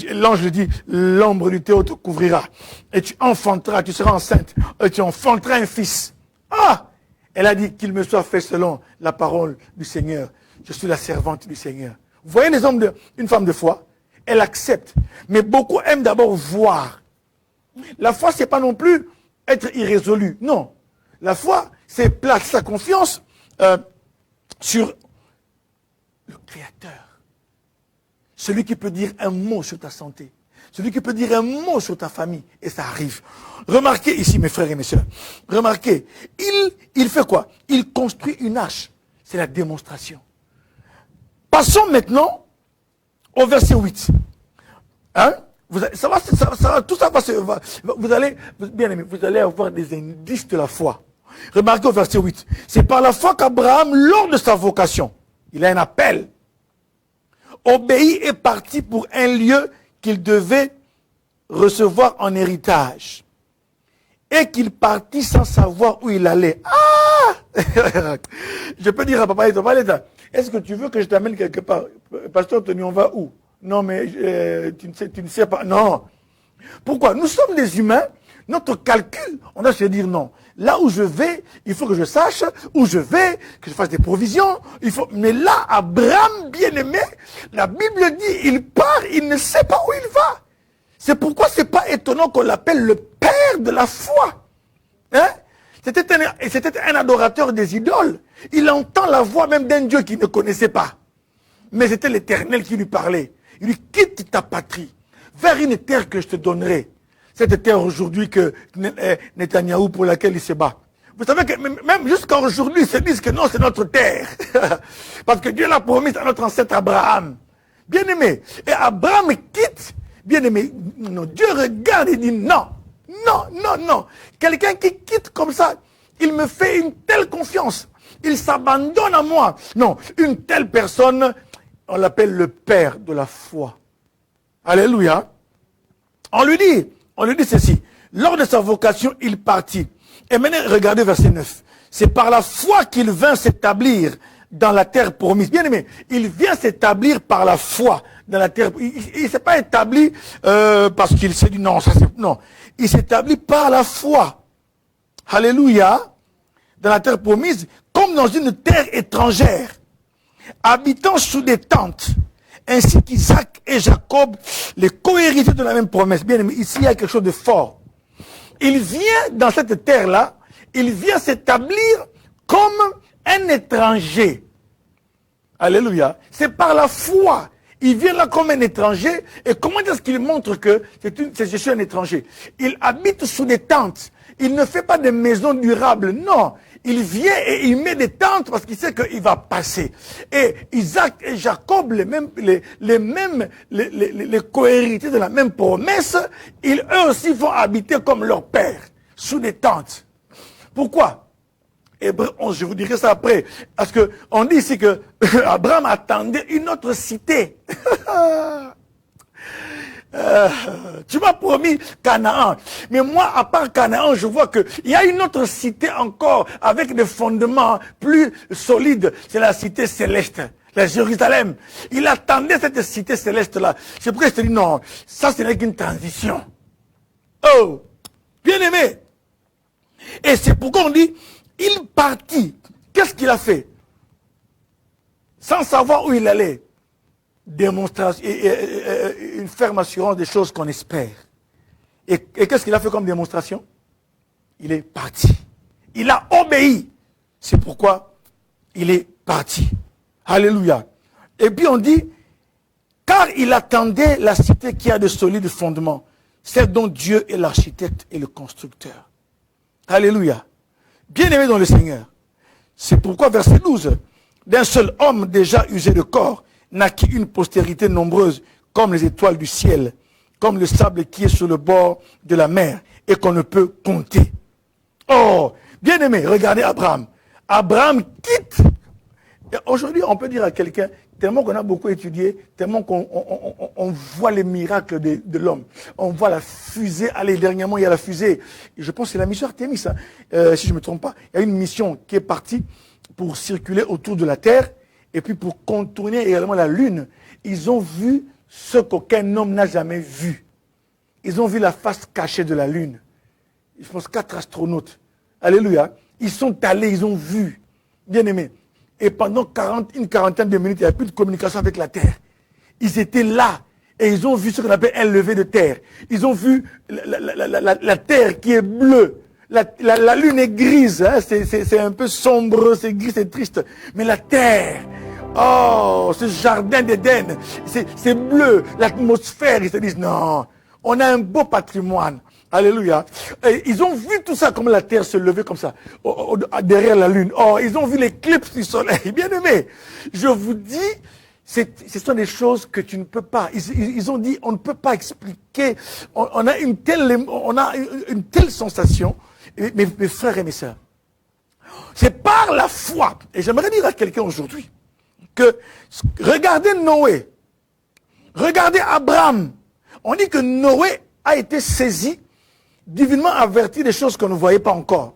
L'ange lui dit, l'ombre du Théo te couvrira. Et tu enfanteras, tu seras enceinte. Et tu enfanteras un fils. Ah! Elle a dit qu'il me soit fait selon la parole du Seigneur. Je suis la servante du Seigneur. Vous voyez les hommes une femme de foi? Elle accepte. Mais beaucoup aiment d'abord voir. La foi, c'est pas non plus être irrésolu. Non. La foi, c'est placer sa confiance sur le Créateur. Celui qui peut dire un mot sur ta santé. Celui qui peut dire un mot sur ta famille. Et ça arrive. Remarquez ici, mes frères et mes sœurs. Remarquez. Il fait quoi? Il construit une arche. C'est la démonstration. Passons maintenant au verset 8. Hein? Tout ça va se... Vous allez, bien aimé, vous allez avoir des indices de la foi. Remarquez au verset 8. C'est par la foi qu'Abraham, lors de sa vocation, il a un appel, obéit et parti pour un lieu qu'il devait recevoir en héritage. Et qu'il partit sans savoir où il allait. Ah! Je peux dire à papa, est-ce que tu veux que je t'amène quelque part? Pasteur Tony, on va où? Non, mais tu ne sais pas. Non. Pourquoi? Nous sommes des humains. Notre calcul, on doit se dire non. Là où je vais, il faut que je sache où je vais, que je fasse des provisions. Mais là, Abraham, bien-aimé, la Bible dit, il part, il ne sait pas où il va. C'est pourquoi c'est pas étonnant qu'on l'appelle le père de la foi. Hein? C'était un adorateur des idoles. Il entend la voix même d'un Dieu qu'il ne connaissait pas. Mais c'était l'Éternel qui lui parlait. Il lui quitte ta patrie vers une terre que je te donnerai. Cette terre aujourd'hui que Netanyahou pour laquelle il se bat. Vous savez que même jusqu'à aujourd'hui, ils se disent que non, c'est notre terre. Parce que Dieu l'a promis à notre ancêtre Abraham. Bien aimé. Et Abraham quitte. Bien aimé. Non, Dieu regarde et dit non. Non, non, non. Quelqu'un qui quitte comme ça, il me fait une telle confiance. Il s'abandonne à moi. Non, une telle personne, on l'appelle le père de la foi. Alléluia. On lui dit ceci. Lors de sa vocation, il partit. Et maintenant, regardez verset 9. C'est par la foi qu'il vint s'établir dans la terre promise. Bien aimé, il vient s'établir par la foi dans la terre. Il ne s'est pas établi parce qu'il s'est dit non, ça c'est... Non. Il s'établit par la foi. Alléluia. Dans la terre promise, comme dans une terre étrangère, habitant sous des tentes, ainsi qu'Isaac et Jacob, les co-héritiers de la même promesse. Bien aimé, ici il y a quelque chose de fort. Il vient dans cette terre-là, il vient s'établir comme un étranger. Alléluia. C'est par la foi. Il vient là comme un étranger. Et comment est-ce qu'il montre que je suis un étranger? Il habite sous des tentes. Il ne fait pas de maisons durables. Non. Il vient et il met des tentes parce qu'il sait qu'il va passer. Et Isaac et Jacob, les co-héritiers de la même promesse, eux aussi vont habiter comme leur père, sous des tentes. Pourquoi? Hébreux 11, je vous dirai ça après. Parce que on dit ici que Abraham attendait une autre cité. Tu m'as promis Canaan. Mais moi, à part Canaan, je vois qu'il y a une autre cité encore avec des fondements plus solides. C'est la cité céleste, la Jérusalem. Il attendait cette cité céleste-là. C'est pourquoi je te dis non, ça ce n'est qu'une transition. Oh, bien aimé. Et c'est pourquoi on dit, il partit. Qu'est-ce qu'il a fait? Sans savoir où il allait. Démonstration, une ferme assurance des choses qu'on espère. Et qu'est-ce qu'il a fait comme démonstration? Il est parti. Il a obéi. C'est pourquoi il est parti. Alléluia. Et puis on dit, car il attendait la cité qui a de solides fondements, celle dont Dieu est l'architecte et le constructeur. Alléluia. Bien-aimé dans le Seigneur. C'est pourquoi, verset 12, d'un seul homme déjà usé de corps, naquit une postérité nombreuse, comme les étoiles du ciel, comme le sable qui est sur le bord de la mer, et qu'on ne peut compter. Oh, bien-aimé, regardez Abraham. Abraham quitte. Aujourd'hui, on peut dire à quelqu'un, tellement qu'on a beaucoup étudié, tellement qu'on voit les miracles de l'homme. On voit la fusée. Allez, dernièrement, il y a la fusée. Je pense que c'est la mission Artemis, hein, si je ne me trompe pas. Il y a une mission qui est partie pour circuler autour de la Terre et puis pour contourner également la Lune. Ils ont vu ce qu'aucun homme n'a jamais vu. Ils ont vu la face cachée de la Lune. Je pense 4 astronautes. Alléluia. Ils sont allés, ils ont vu. Bien aimé. Et pendant une quarantaine de minutes, il n'y a plus de communication avec la Terre. Ils étaient là et ils ont vu ce qu'on appelle un lever de terre. Ils ont vu la Terre qui est bleue. La Lune est grise, hein, c'est un peu sombre, c'est gris, c'est triste. Mais la Terre, oh, ce jardin d'Éden, c'est bleu, l'atmosphère, ils se disent non, on a un beau patrimoine. Alléluia. Et ils ont vu tout ça, comme la terre se levait comme ça, derrière la lune. Oh, ils ont vu l'éclipse du soleil. Bien aimé, je vous dis, ce sont des choses que tu ne peux pas. Ils ont dit, on ne peut pas expliquer. On a une telle sensation. Mes frères et mes sœurs, c'est par la foi. Et j'aimerais dire à quelqu'un aujourd'hui que regardez Noé, regardez Abraham. On dit que Noé a été saisi, divinement averti des choses qu'on ne voyait pas encore.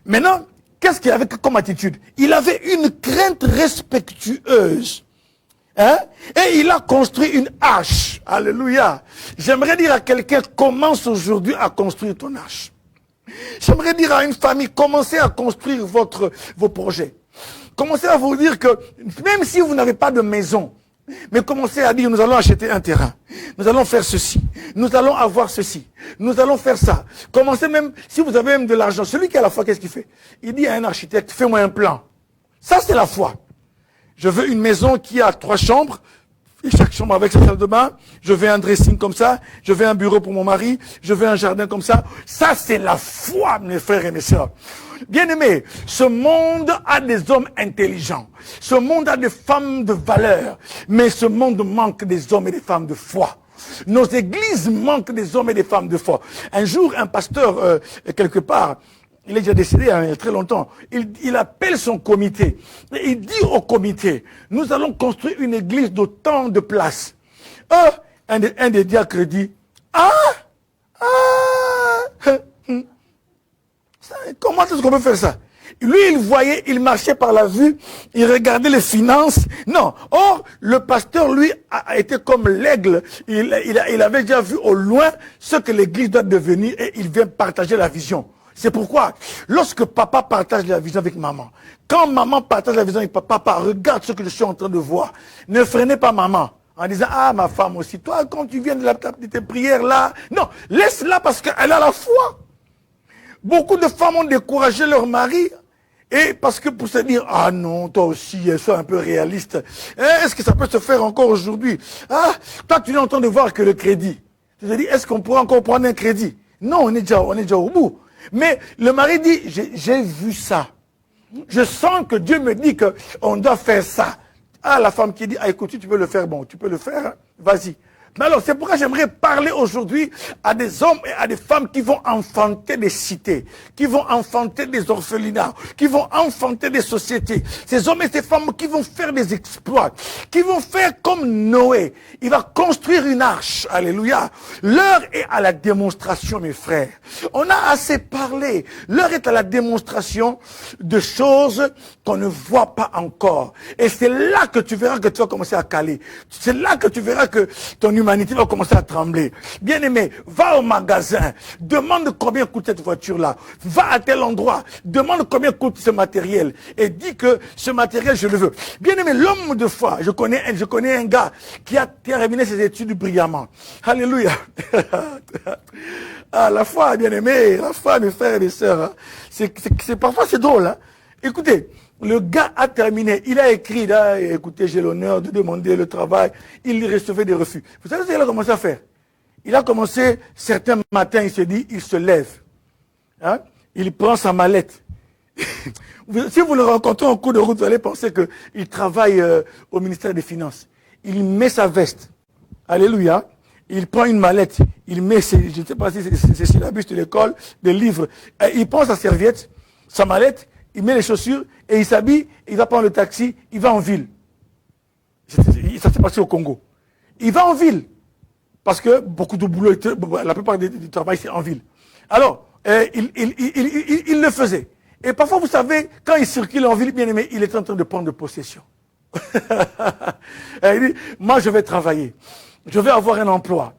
Maintenant, qu'est-ce qu'il avait comme attitude? Il avait une crainte respectueuse. Hein? Et il a construit une arche. Alléluia. J'aimerais dire à quelqu'un, commence aujourd'hui à construire ton arche. J'aimerais dire à une famille, commencez à construire vos projets. Commencez à vous dire que, même si vous n'avez pas de maison, mais commencez à dire, nous allons acheter un terrain. Nous allons faire ceci. Nous allons avoir ceci. Nous allons faire ça. Commencez même, si vous avez même de l'argent. Celui qui a la foi, qu'est-ce qu'il fait? Il dit à un architecte, fais-moi un plan. Ça, c'est la foi. Je veux une maison qui a 3 chambres, et chaque chambre avec sa salle de bain. Je veux un dressing comme ça. Je veux un bureau pour mon mari. Je veux un jardin comme ça. Ça, c'est la foi, mes frères et mes sœurs. Bien-aimés, ce monde a des hommes intelligents. Ce monde a des femmes de valeur. Mais ce monde manque des hommes et des femmes de foi. Nos églises manquent des hommes et des femmes de foi. Un jour, un pasteur, quelque part, il est déjà décédé il y a très longtemps. Il appelle son comité. Et il dit au comité, nous allons construire une église d'autant de places. Un des diacres dit, comment est-ce qu'on peut faire ça? Lui, il voyait, il marchait par la vue, il regardait les finances. Non. Or, le pasteur, lui, a été comme l'aigle. Il avait déjà vu au loin ce que l'église doit devenir et il vient partager la vision. C'est pourquoi, lorsque papa partage la vision avec maman, quand maman partage la vision avec papa, regarde ce que je suis en train de voir. Ne freinez pas maman en disant, ah, ma femme aussi, toi, quand tu viens de tes prières là, non, laisse-la parce qu'elle a la foi. Beaucoup de femmes ont découragé leur mari, et parce que pour se dire, ah non, toi aussi, sois un peu réaliste. Est-ce que ça peut se faire encore aujourd'hui? Ah, toi, tu n'es en train de voir que le crédit. Tu te dis, est-ce qu'on pourrait encore prendre un crédit? Non, on est déjà au bout. Mais le mari dit, j'ai vu ça. Je sens que Dieu me dit qu'on doit faire ça. Ah, la femme qui dit, ah écoute, tu peux le faire, bon, tu peux le faire, hein? Vas-y. Mais alors, c'est pourquoi j'aimerais parler aujourd'hui à des hommes et à des femmes qui vont enfanter des cités, qui vont enfanter des orphelinats, qui vont enfanter des sociétés. Ces hommes et ces femmes qui vont faire des exploits, qui vont faire comme Noé. Il va construire une arche. Alléluia. L'heure est à la démonstration, mes frères. On a assez parlé. L'heure est à la démonstration de choses qu'on ne voit pas encore. Et c'est là que tu verras que tu vas commencer à caler. C'est là que tu verras que ton humanité va commencer à trembler. Bien-aimé, va au magasin, demande combien coûte cette voiture-là. Va à tel endroit, demande combien coûte ce matériel. Et dis que ce matériel, je le veux. Bien-aimé, l'homme de foi, je connais un gars qui a terminé ses études brillamment. Alléluia. Ah, la foi, bien-aimé, la foi, mes frères et mes sœurs, hein. Parfois c'est drôle. Hein. Écoutez, le gars a terminé, il a écrit, là, écoutez, j'ai l'honneur de demander le travail, il recevait des refus. Vous savez ce qu'il a commencé à faire? Il a commencé, certains matins, il se dit, il se lève. Hein? Il prend sa mallette. Si vous le rencontrez en cours de route, vous allez penser qu'il travaille au ministère des Finances. Il met sa veste. Alléluia. Il prend une mallette. Il met, je ne sais pas si c'est syllabus de l'école, des livres. Il prend sa serviette, sa mallette, il met les chaussures et il s'habille, il va prendre le taxi, il va en ville. Ça s'est passé au Congo. Il va en ville. Parce que beaucoup de boulot, la plupart du travail, c'est en ville. Alors, il le faisait. Et parfois, vous savez, quand il circule en ville, bien aimé, il est en train de prendre possession. Il dit, moi, je vais travailler. Je vais avoir un emploi.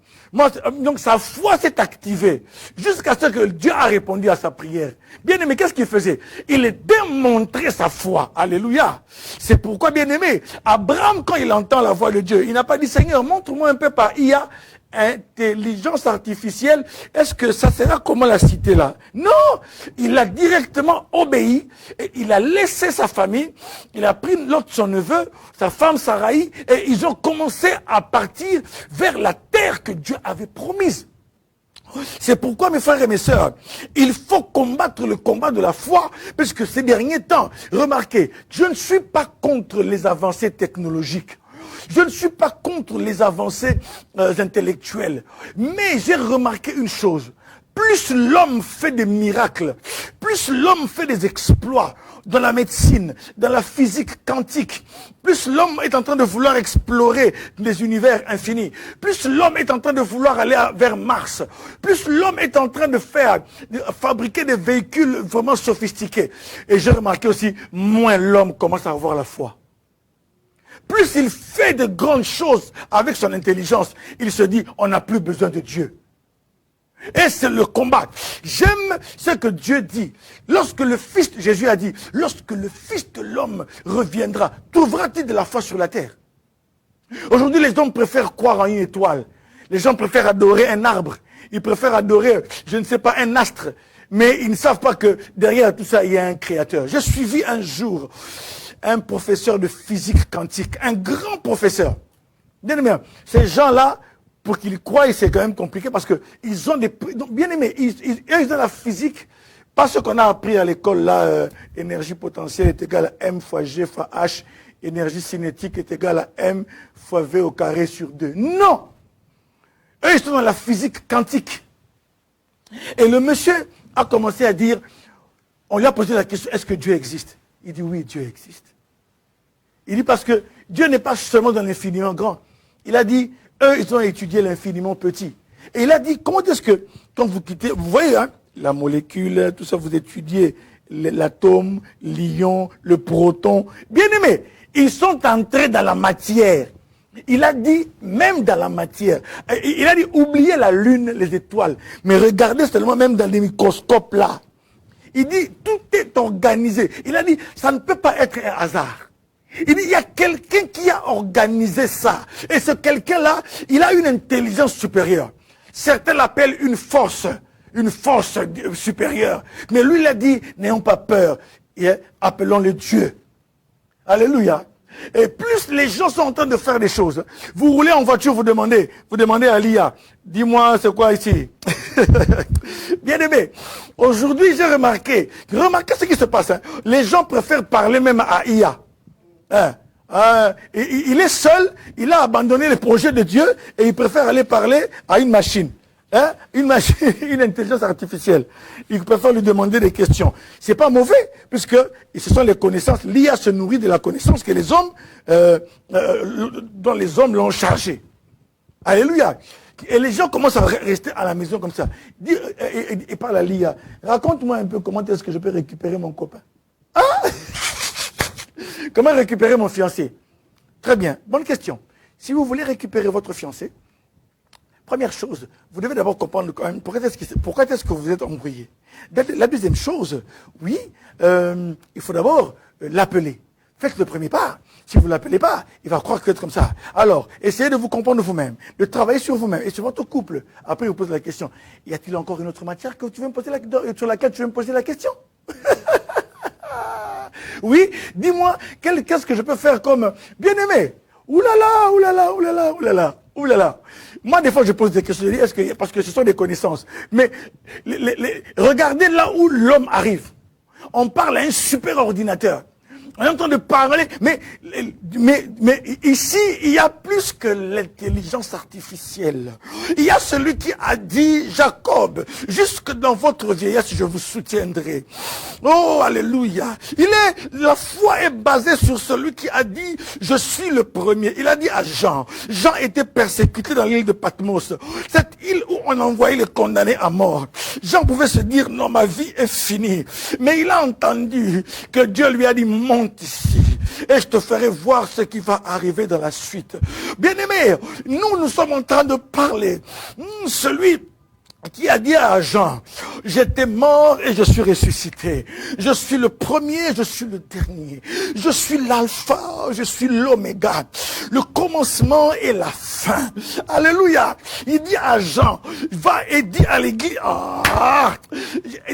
Donc sa foi s'est activée jusqu'à ce que Dieu a répondu à sa prière. Bien aimé, qu'est-ce qu'il faisait? Il démontrait sa foi. Alléluia. C'est pourquoi, bien aimé, Abraham, quand il entend la voix de Dieu, il n'a pas dit, Seigneur, montre-moi un peu par IA, intelligence artificielle, est-ce que ça sera comment la cité là? Non, il a directement obéi et il a laissé sa famille, il a pris l'autre son neveu, sa femme Saraï, et ils ont commencé à partir vers la terre que Dieu avait promise. C'est pourquoi, mes frères et mes sœurs, il faut combattre le combat de la foi, parce que ces derniers temps, remarquez, je ne suis pas contre les avancées technologiques. Je ne suis pas contre les avancées intellectuelles. Mais j'ai remarqué une chose. Plus l'homme fait des miracles, plus plus l'homme fait des exploits dans la médecine, dans la physique quantique, plus l'homme est en train de vouloir explorer des univers infinis, plus l'homme est en train de vouloir aller vers Mars, plus l'homme est en train de fabriquer des véhicules vraiment sophistiqués. Et j'ai remarqué aussi, moins l'homme commence à avoir la foi. Plus il fait de grandes choses avec son intelligence, il se dit, on n'a plus besoin de Dieu. Et c'est le combat. J'aime ce que Dieu dit. Lorsque le Fils, Jésus a dit, lorsque le Fils de l'homme reviendra, trouvera-t-il de la foi sur la terre? Aujourd'hui, les hommes préfèrent croire en une étoile. Les gens préfèrent adorer un arbre. Ils préfèrent adorer, je ne sais pas, un astre. Mais ils ne savent pas que derrière tout ça, il y a un créateur. J'ai suivi un jour un professeur de physique quantique, un grand professeur. Bien aimé, ces gens-là, pour qu'ils croient, c'est quand même compliqué parce qu'ils ont des... Donc, bien aimé, ils ont la physique, pas ce qu'on a appris à l'école, là, énergie potentielle est égale à M fois G fois H, énergie cinétique est égale à M fois V au carré sur 2. Non! Eux, ils sont dans la physique quantique. Et le monsieur a commencé à dire, on lui a posé la question, est-ce que Dieu existe? Il dit, oui, Dieu existe. Il dit, parce que Dieu n'est pas seulement dans l'infiniment grand. Il a dit, eux, ils ont étudié l'infiniment petit. Et il a dit, comment est-ce que, quand vous quittez, vous voyez, hein, la molécule, tout ça, vous étudiez l'atome, l'ion, le proton. Bien aimé, ils sont entrés dans la matière. Il a dit, même dans la matière. Il a dit, oubliez la lune, les étoiles. Mais regardez seulement même dans les microscopes là. Il dit, tout est organisé. Il a dit, ça ne peut pas être un hasard. Il dit, il y a quelqu'un qui a organisé ça. Et ce quelqu'un-là, il a une intelligence supérieure. Certains l'appellent une force supérieure. Mais lui, il a dit, n'ayons pas peur. Et appelons-le Dieu. Alléluia. Et plus les gens sont en train de faire des choses. Vous roulez en voiture, vous demandez à l'IA, dis-moi c'est quoi ici? Bien aimé, aujourd'hui j'ai remarqué ce qui se passe. Hein. Les gens préfèrent parler même à IA. Hein. Il est seul, il a abandonné les projets de Dieu et il préfère aller parler à une machine. Hein? Une machine, une intelligence artificielle. Il préfère lui demander des questions. C'est pas mauvais, puisque ce sont les connaissances. L'IA se nourrit de la connaissance que les hommes, dont les hommes l'ont chargé. Alléluia. Et les gens commencent à rester à la maison comme ça. Et parle à l'IA. Raconte-moi un peu comment est-ce que je peux récupérer mon copain. Hein? Comment récupérer mon fiancé? Très bien. Bonne question. Si vous voulez récupérer votre fiancé, première chose, vous devez d'abord comprendre quand même pourquoi est-ce que vous êtes embrouillé. La deuxième chose, oui, il faut d'abord l'appeler. Faites le premier pas. Si vous ne l'appelez pas, il va croire que vous êtes comme ça. Alors, essayez de vous comprendre vous-même, de travailler sur vous-même et sur votre couple. Après, vous posez la question, y a-t-il encore une autre matière que tu veux me poser sur laquelle tu veux me poser la question? Oui, dis-moi, qu'est-ce que je peux faire comme bien-aimé? Oulala, oulala, oulala, oulala. Ouh là là. Moi, des fois, je pose des questions. Je dis, parce que ce sont des connaissances. Mais regardez là où l'homme arrive. On parle à un super ordinateur. On est en train de parler, mais ici, il y a plus que l'intelligence artificielle. Il y a celui qui a dit, Jacob, jusque dans votre vieillesse, je vous soutiendrai. Oh, alléluia. La foi est basée sur celui qui a dit, je suis le premier. Il a dit à Jean. Jean était persécuté dans l'île de Patmos. Cette île où on envoyait les condamnés à mort. Jean pouvait se dire, non, ma vie est finie. Mais il a entendu que Dieu lui a dit, monte ici et je te ferai voir ce qui va arriver dans la suite. Bien-aimés, nous sommes en train de parler. Celui qui a dit à Jean, j'étais mort et je suis ressuscité. Je suis le premier, je suis le dernier. Je suis l'alpha, je suis l'oméga. Le commencement et la fin. Alléluia. Il dit à Jean, va et dis à l'église,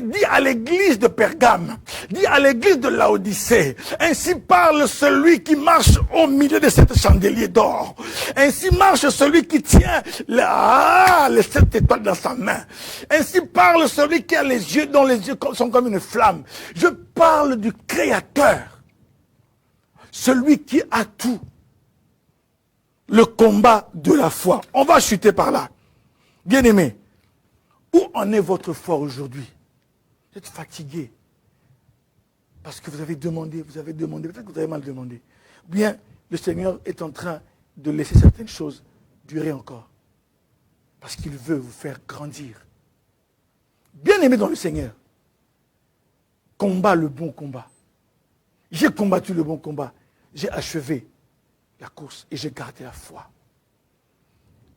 dis à l'église de Pergame, dis à l'église de Laodicée. Ainsi parle celui qui marche au milieu de cette chandelier d'or. Ainsi marche celui qui tient les 7 étoiles dans sa main. Ainsi parle celui qui a les yeux, dont les yeux sont comme une flamme. Je parle du Créateur. Celui qui a tout. Le combat de la foi. On va chuter par là. Bien-aimé, où en est votre foi aujourd'hui? Vous êtes fatigué. Parce que vous avez demandé, peut-être que vous avez mal demandé. Ou bien le Seigneur est en train de laisser certaines choses durer encore. Parce qu'il veut vous faire grandir. Bien-aimé dans le Seigneur, combat le bon combat. J'ai combattu le bon combat. J'ai achevé la course et j'ai gardé la foi.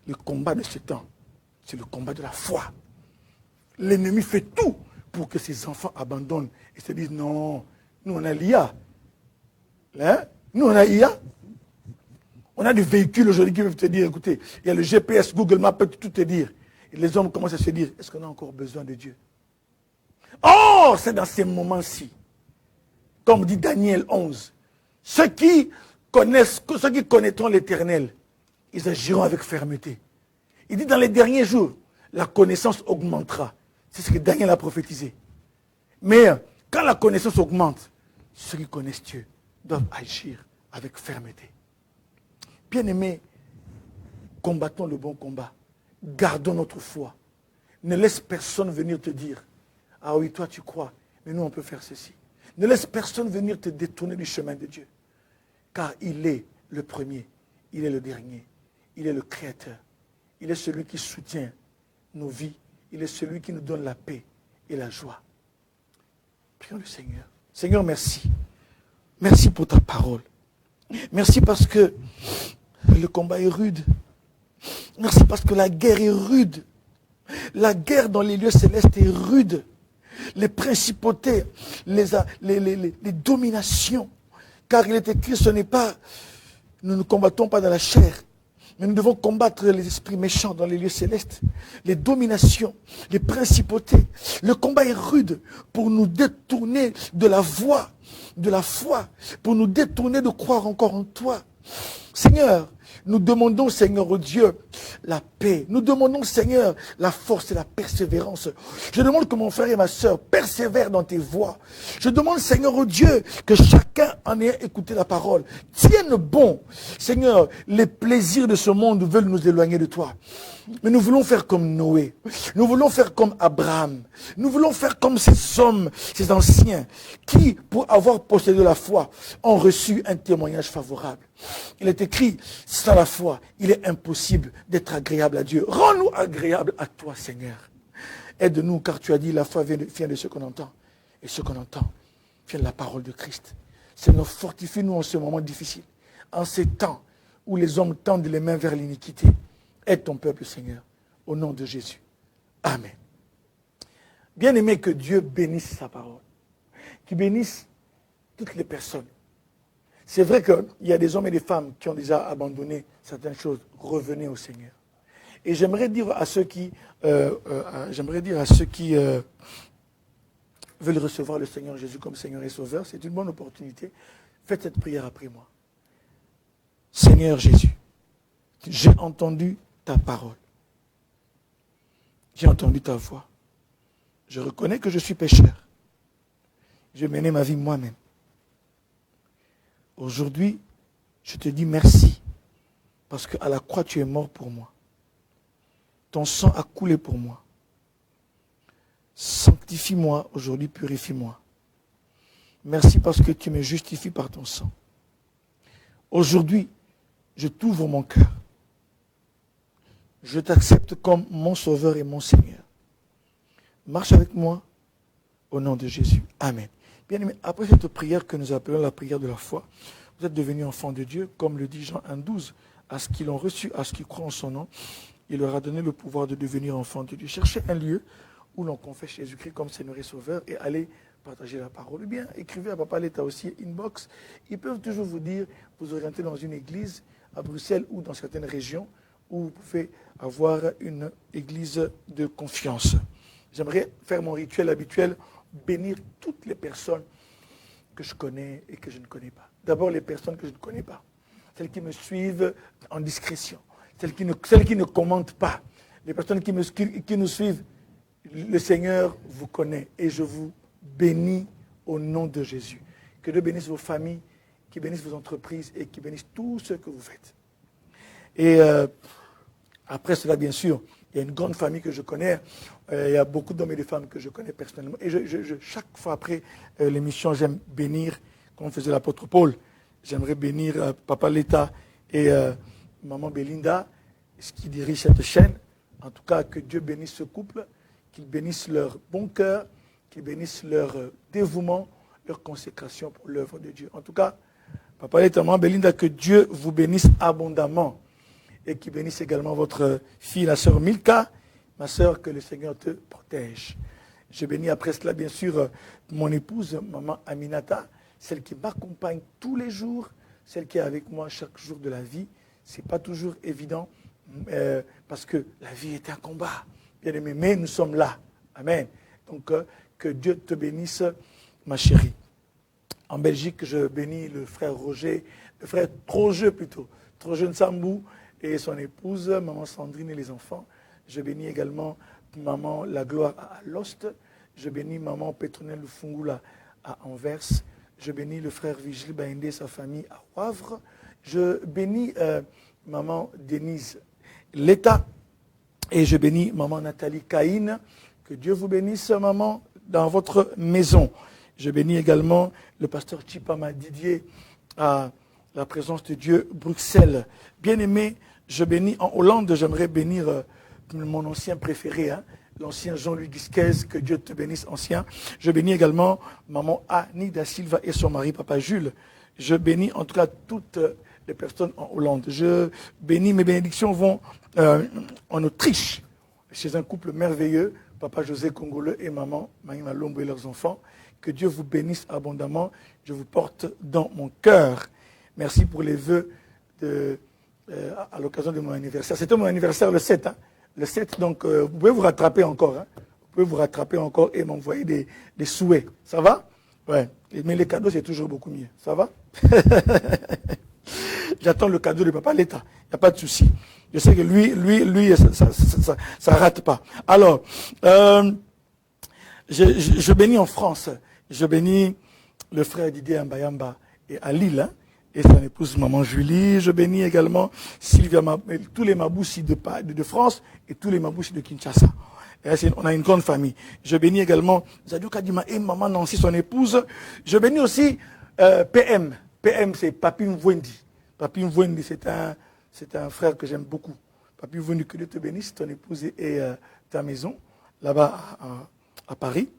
Le combat de ce temps, c'est le combat de la foi. L'ennemi fait tout pour que ses enfants abandonnent et se disent non, nous on a l'IA. Hein? Nous on a l'IA. On a des véhicules aujourd'hui qui peuvent te dire, écoutez, il y a le GPS, Google Maps peut tout te dire. Et les hommes commencent à se dire, est-ce qu'on a encore besoin de Dieu? Oh, c'est dans ces moments-ci, comme dit Daniel 11, ceux qui connaîtront l'Éternel, ils agiront avec fermeté. Il dit dans les derniers jours, la connaissance augmentera. C'est ce que Daniel a prophétisé. Mais quand la connaissance augmente, ceux qui connaissent Dieu doivent agir avec fermeté. Bien-aimés, combattons le bon combat. Gardons notre foi. Ne laisse personne venir te dire, ah oui, toi tu crois, mais nous on peut faire ceci. Ne laisse personne venir te détourner du chemin de Dieu. Car il est le premier, il est le dernier, il est le créateur. Il est celui qui soutient nos vies. Il est celui qui nous donne la paix et la joie. Prions le Seigneur. Seigneur, merci. Merci pour ta parole. Merci parce que le combat est rude. Merci parce que la guerre est rude. La guerre dans les lieux célestes est rude. Les principautés, les dominations. Car il est écrit, ce n'est pas, nous ne combattons pas dans la chair, mais nous devons combattre les esprits méchants dans les lieux célestes, les dominations, les principautés. Le combat est rude pour nous détourner de la voie, de la foi, pour nous détourner de croire encore en toi. Seigneur, nous demandons, Seigneur Dieu, la paix. Nous demandons, Seigneur, la force et la persévérance. Je demande que mon frère et ma soeur persévèrent dans tes voies. Je demande, Seigneur Dieu, que chacun en ait écouté la parole. Tienne bon. Seigneur, les plaisirs de ce monde veulent nous éloigner de toi. Mais nous voulons faire comme Noé. Nous voulons faire comme Abraham. Nous voulons faire comme ces hommes, ces anciens, qui, pour avoir possédé la foi, ont reçu un témoignage favorable. Il est écrit, sans la foi, il est impossible d'être agréable à Dieu. Rends-nous agréables à toi, Seigneur. Aide-nous, car tu as dit, la foi vient de ce qu'on entend. Et ce qu'on entend vient de la parole de Christ. Seigneur, fortifie-nous en ce moment difficile. En ces temps où les hommes tendent les mains vers l'iniquité. Aide ton peuple, Seigneur, au nom de Jésus. Amen. Bien-aimé, que Dieu bénisse sa parole. Qu'il bénisse toutes les personnes. C'est vrai qu'il y a des hommes et des femmes qui ont déjà abandonné certaines choses. Revenez au Seigneur. Et j'aimerais dire à ceux qui, veulent recevoir le Seigneur Jésus comme Seigneur et Sauveur, c'est une bonne opportunité. Faites cette prière après moi. Seigneur Jésus, j'ai entendu ta parole. J'ai entendu ta voix. Je reconnais que je suis pécheur. Je menais ma vie moi-même. Aujourd'hui, je te dis merci. Parce qu'à la croix, tu es mort pour moi. Ton sang a coulé pour moi. Sanctifie-moi aujourd'hui, purifie-moi. Merci parce que tu me justifies par ton sang. Aujourd'hui, je t'ouvre mon cœur. Je t'accepte comme mon Sauveur et mon Seigneur. Marche avec moi au nom de Jésus. Amen. Bien aimé, après cette prière que nous appelons la prière de la foi, vous êtes devenus enfants de Dieu, comme le dit Jean 1,12. À ce qu'ils ont reçu, à ce qu'ils croient en son nom, il leur a donné le pouvoir de devenir enfants de Dieu. Cherchez un lieu où l'on confesse Jésus-Christ comme Seigneur et Sauveur et allez partager la parole. Ou bien écrivez à Papa Leta aussi, inbox. Ils peuvent toujours vous dire, vous orienter dans une église à Bruxelles ou dans certaines régions où vous pouvez avoir une église de confiance. J'aimerais faire mon rituel habituel, bénir toutes les personnes que je connais et que je ne connais pas. D'abord les personnes que je ne connais pas. Celles qui me suivent en discrétion. Celles qui ne commentent pas. Les personnes qui nous suivent. Le Seigneur vous connaît et je vous bénis au nom de Jésus. Que Dieu bénisse vos familles, qu'il bénisse vos entreprises et qu'il bénisse tout ce que vous faites. Et Après cela, bien sûr, il y a une grande famille que je connais. Il y a beaucoup d'hommes et de femmes que je connais personnellement. Et chaque fois après l'émission, j'aime bénir, comme faisait l'apôtre Paul. J'aimerais bénir Papa Leta et Maman Belinda, qui dirige cette chaîne. En tout cas, que Dieu bénisse ce couple, qu'il bénisse leur bon cœur, qu'il bénisse leur dévouement, leur consécration pour l'œuvre de Dieu. En tout cas, Papa Leta, Maman Belinda, que Dieu vous bénisse abondamment et qu'il bénisse également votre fille, la sœur Milka. Ma sœur, que le Seigneur te protège. Je bénis après cela, bien sûr, mon épouse, Maman Aminata, celle qui m'accompagne tous les jours, celle qui est avec moi chaque jour de la vie. Ce n'est pas toujours évident, parce que la vie est un combat. Bien aimé, mais nous sommes là. Amen. Donc, que Dieu te bénisse, ma chérie. En Belgique, je bénis le frère Roger, le frère Trojeux plutôt, Trojeux Nsambou et son épouse, Maman Sandrine et les enfants. Je bénis également Maman La Gloire à Lost. Je bénis Maman Pétronelle Fungula à Anvers. Je bénis le frère Vigile Baïndé et sa famille à Wavre. Je bénis Maman Denise Leta. Et je bénis Maman Nathalie Caïn. Que Dieu vous bénisse, Maman, dans votre maison. Je bénis également le pasteur Chipama Didier à la présence de Dieu, Bruxelles. Bien-aimé, je bénis en Hollande, j'aimerais bénir mon ancien préféré, l'ancien Jean-Louis Guisquez, que Dieu te bénisse, ancien. Je bénis également Maman Annie da Silva et son mari, Papa Jules. Je bénis en tout cas toutes les personnes en Hollande. Je bénis, mes bénédictions vont en Autriche, chez un couple merveilleux, Papa José Congolais et Maman Mahima Lombo et leurs enfants. Que Dieu vous bénisse abondamment. Je vous porte dans mon cœur. Merci pour les vœux à l'occasion de mon anniversaire. C'était mon anniversaire le 7. Le 7, donc vous pouvez vous rattraper encore. Vous pouvez vous rattraper encore et m'envoyer des souhaits. Ça va? Ouais. Mais les cadeaux, c'est toujours beaucoup mieux. Ça va? J'attends le cadeau de Papa Leta. Il n'y a pas de souci. Je sais que lui, ça rate pas. Alors, je bénis en France. Je bénis le frère Didier Ambayamba et à Lille, et son épouse Maman Julie. Je bénis également Sylvia, tous les Maboussi de France et tous les Maboussi de Kinshasa. Et on a une grande famille. Je bénis également Zadou Kadima et Maman Nancy, son épouse. Je bénis aussi PM. PM, c'est Papi Mvwendi. Papi Mvwendi, c'est un frère que j'aime beaucoup. Papi Mvwendi, que Dieu te bénisse, ton épouse et ta maison, là-bas à Paris.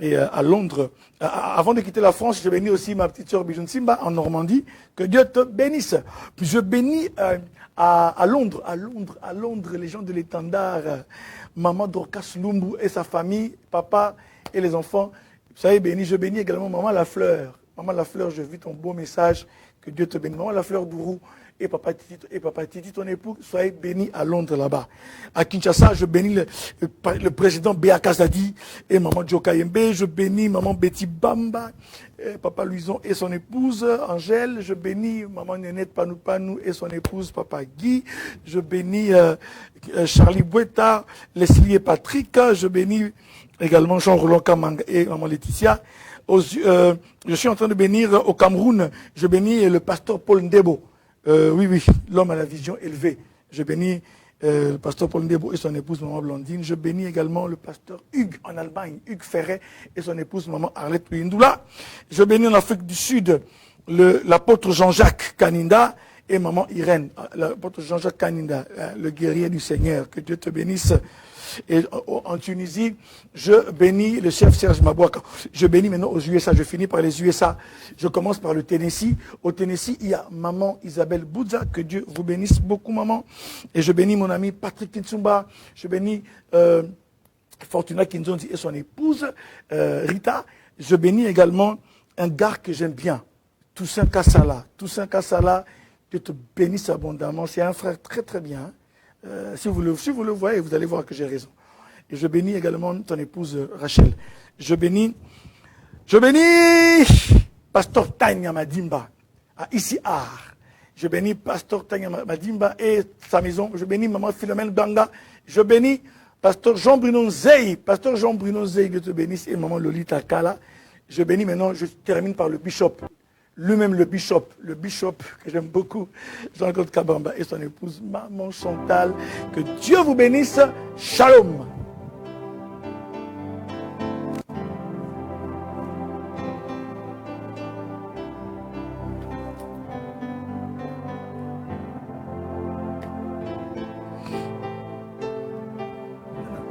Et à Londres. Avant de quitter la France, je bénis aussi ma petite sœur Bijoun Simba en Normandie. Que Dieu te bénisse. Puis je bénis à Londres, les gens de l'étendard, Maman Dorcas Lumbu et sa famille, papa et les enfants. Soyez bénis. Je bénis également Maman Lafleur. Maman Lafleur, je vis ton beau message. Que Dieu te bénisse. Maman Lafleur Dourou et Papa Titi, ton époux, soyez bénis à Londres là-bas. À Kinshasa, je bénis le président Béa Kazadi et Maman Djokayembe. Je bénis Maman Betty Bamba, Papa Louison et son épouse Angèle. Je bénis Maman Nénette Panou et son épouse Papa Guy. Je bénis Charlie Boueta, Leslie et Patrick. Je bénis également Jean-Roland Kamanga et Maman Laetitia. Je suis en train de bénir au Cameroun. Je bénis le pasteur Paul Ndebo. Oui, l'homme à la vision élevée. Je bénis le pasteur Paul Ndebo et son épouse Maman Blandine. Je bénis également le pasteur Hugues en Allemagne, Hugues Ferret et son épouse Maman Arlette Ouindoula. Je bénis en Afrique du Sud l'apôtre Jean-Jacques Kaninda et Maman Irène. L'apôtre Jean-Jacques Kaninda, le guerrier du Seigneur. Que Dieu te bénisse. Et en Tunisie, je bénis le chef Serge Mabouaka. Je bénis maintenant aux USA. Je finis par les USA. Je commence par le Tennessee. Au Tennessee, il y a Maman Isabelle Boudza. Que Dieu vous bénisse beaucoup, Maman. Et je bénis mon ami Patrick Kitsumba. Je bénis Fortuna Kinzonzi et son épouse Rita. Je bénis également un gars que j'aime bien, Toussaint Kassala. Toussaint Kassala, Dieu te bénisse abondamment. C'est un frère très très bien. Si vous le voyez, vous allez voir que j'ai raison. Et je bénis également ton épouse Rachel. Je bénis Pasteur Tanya Madimba à Ici-Art. Je bénis Pasteur Tanya Madimba et sa maison. Je bénis Maman Philomène Banga. Je bénis Pasteur Jean-Bruno Zey. Pasteur Jean-Bruno Zey, Dieu te bénisse. Et Maman Lolita Kala. Je bénis maintenant, je termine par le bishop. lui-même le bishop que j'aime beaucoup, Jean-Claude Kabamba et son épouse Maman Chantal. Que Dieu vous bénisse. Shalom.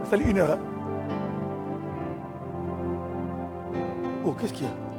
Salut, 1 heure. Oh, qu'est-ce qu'il y a?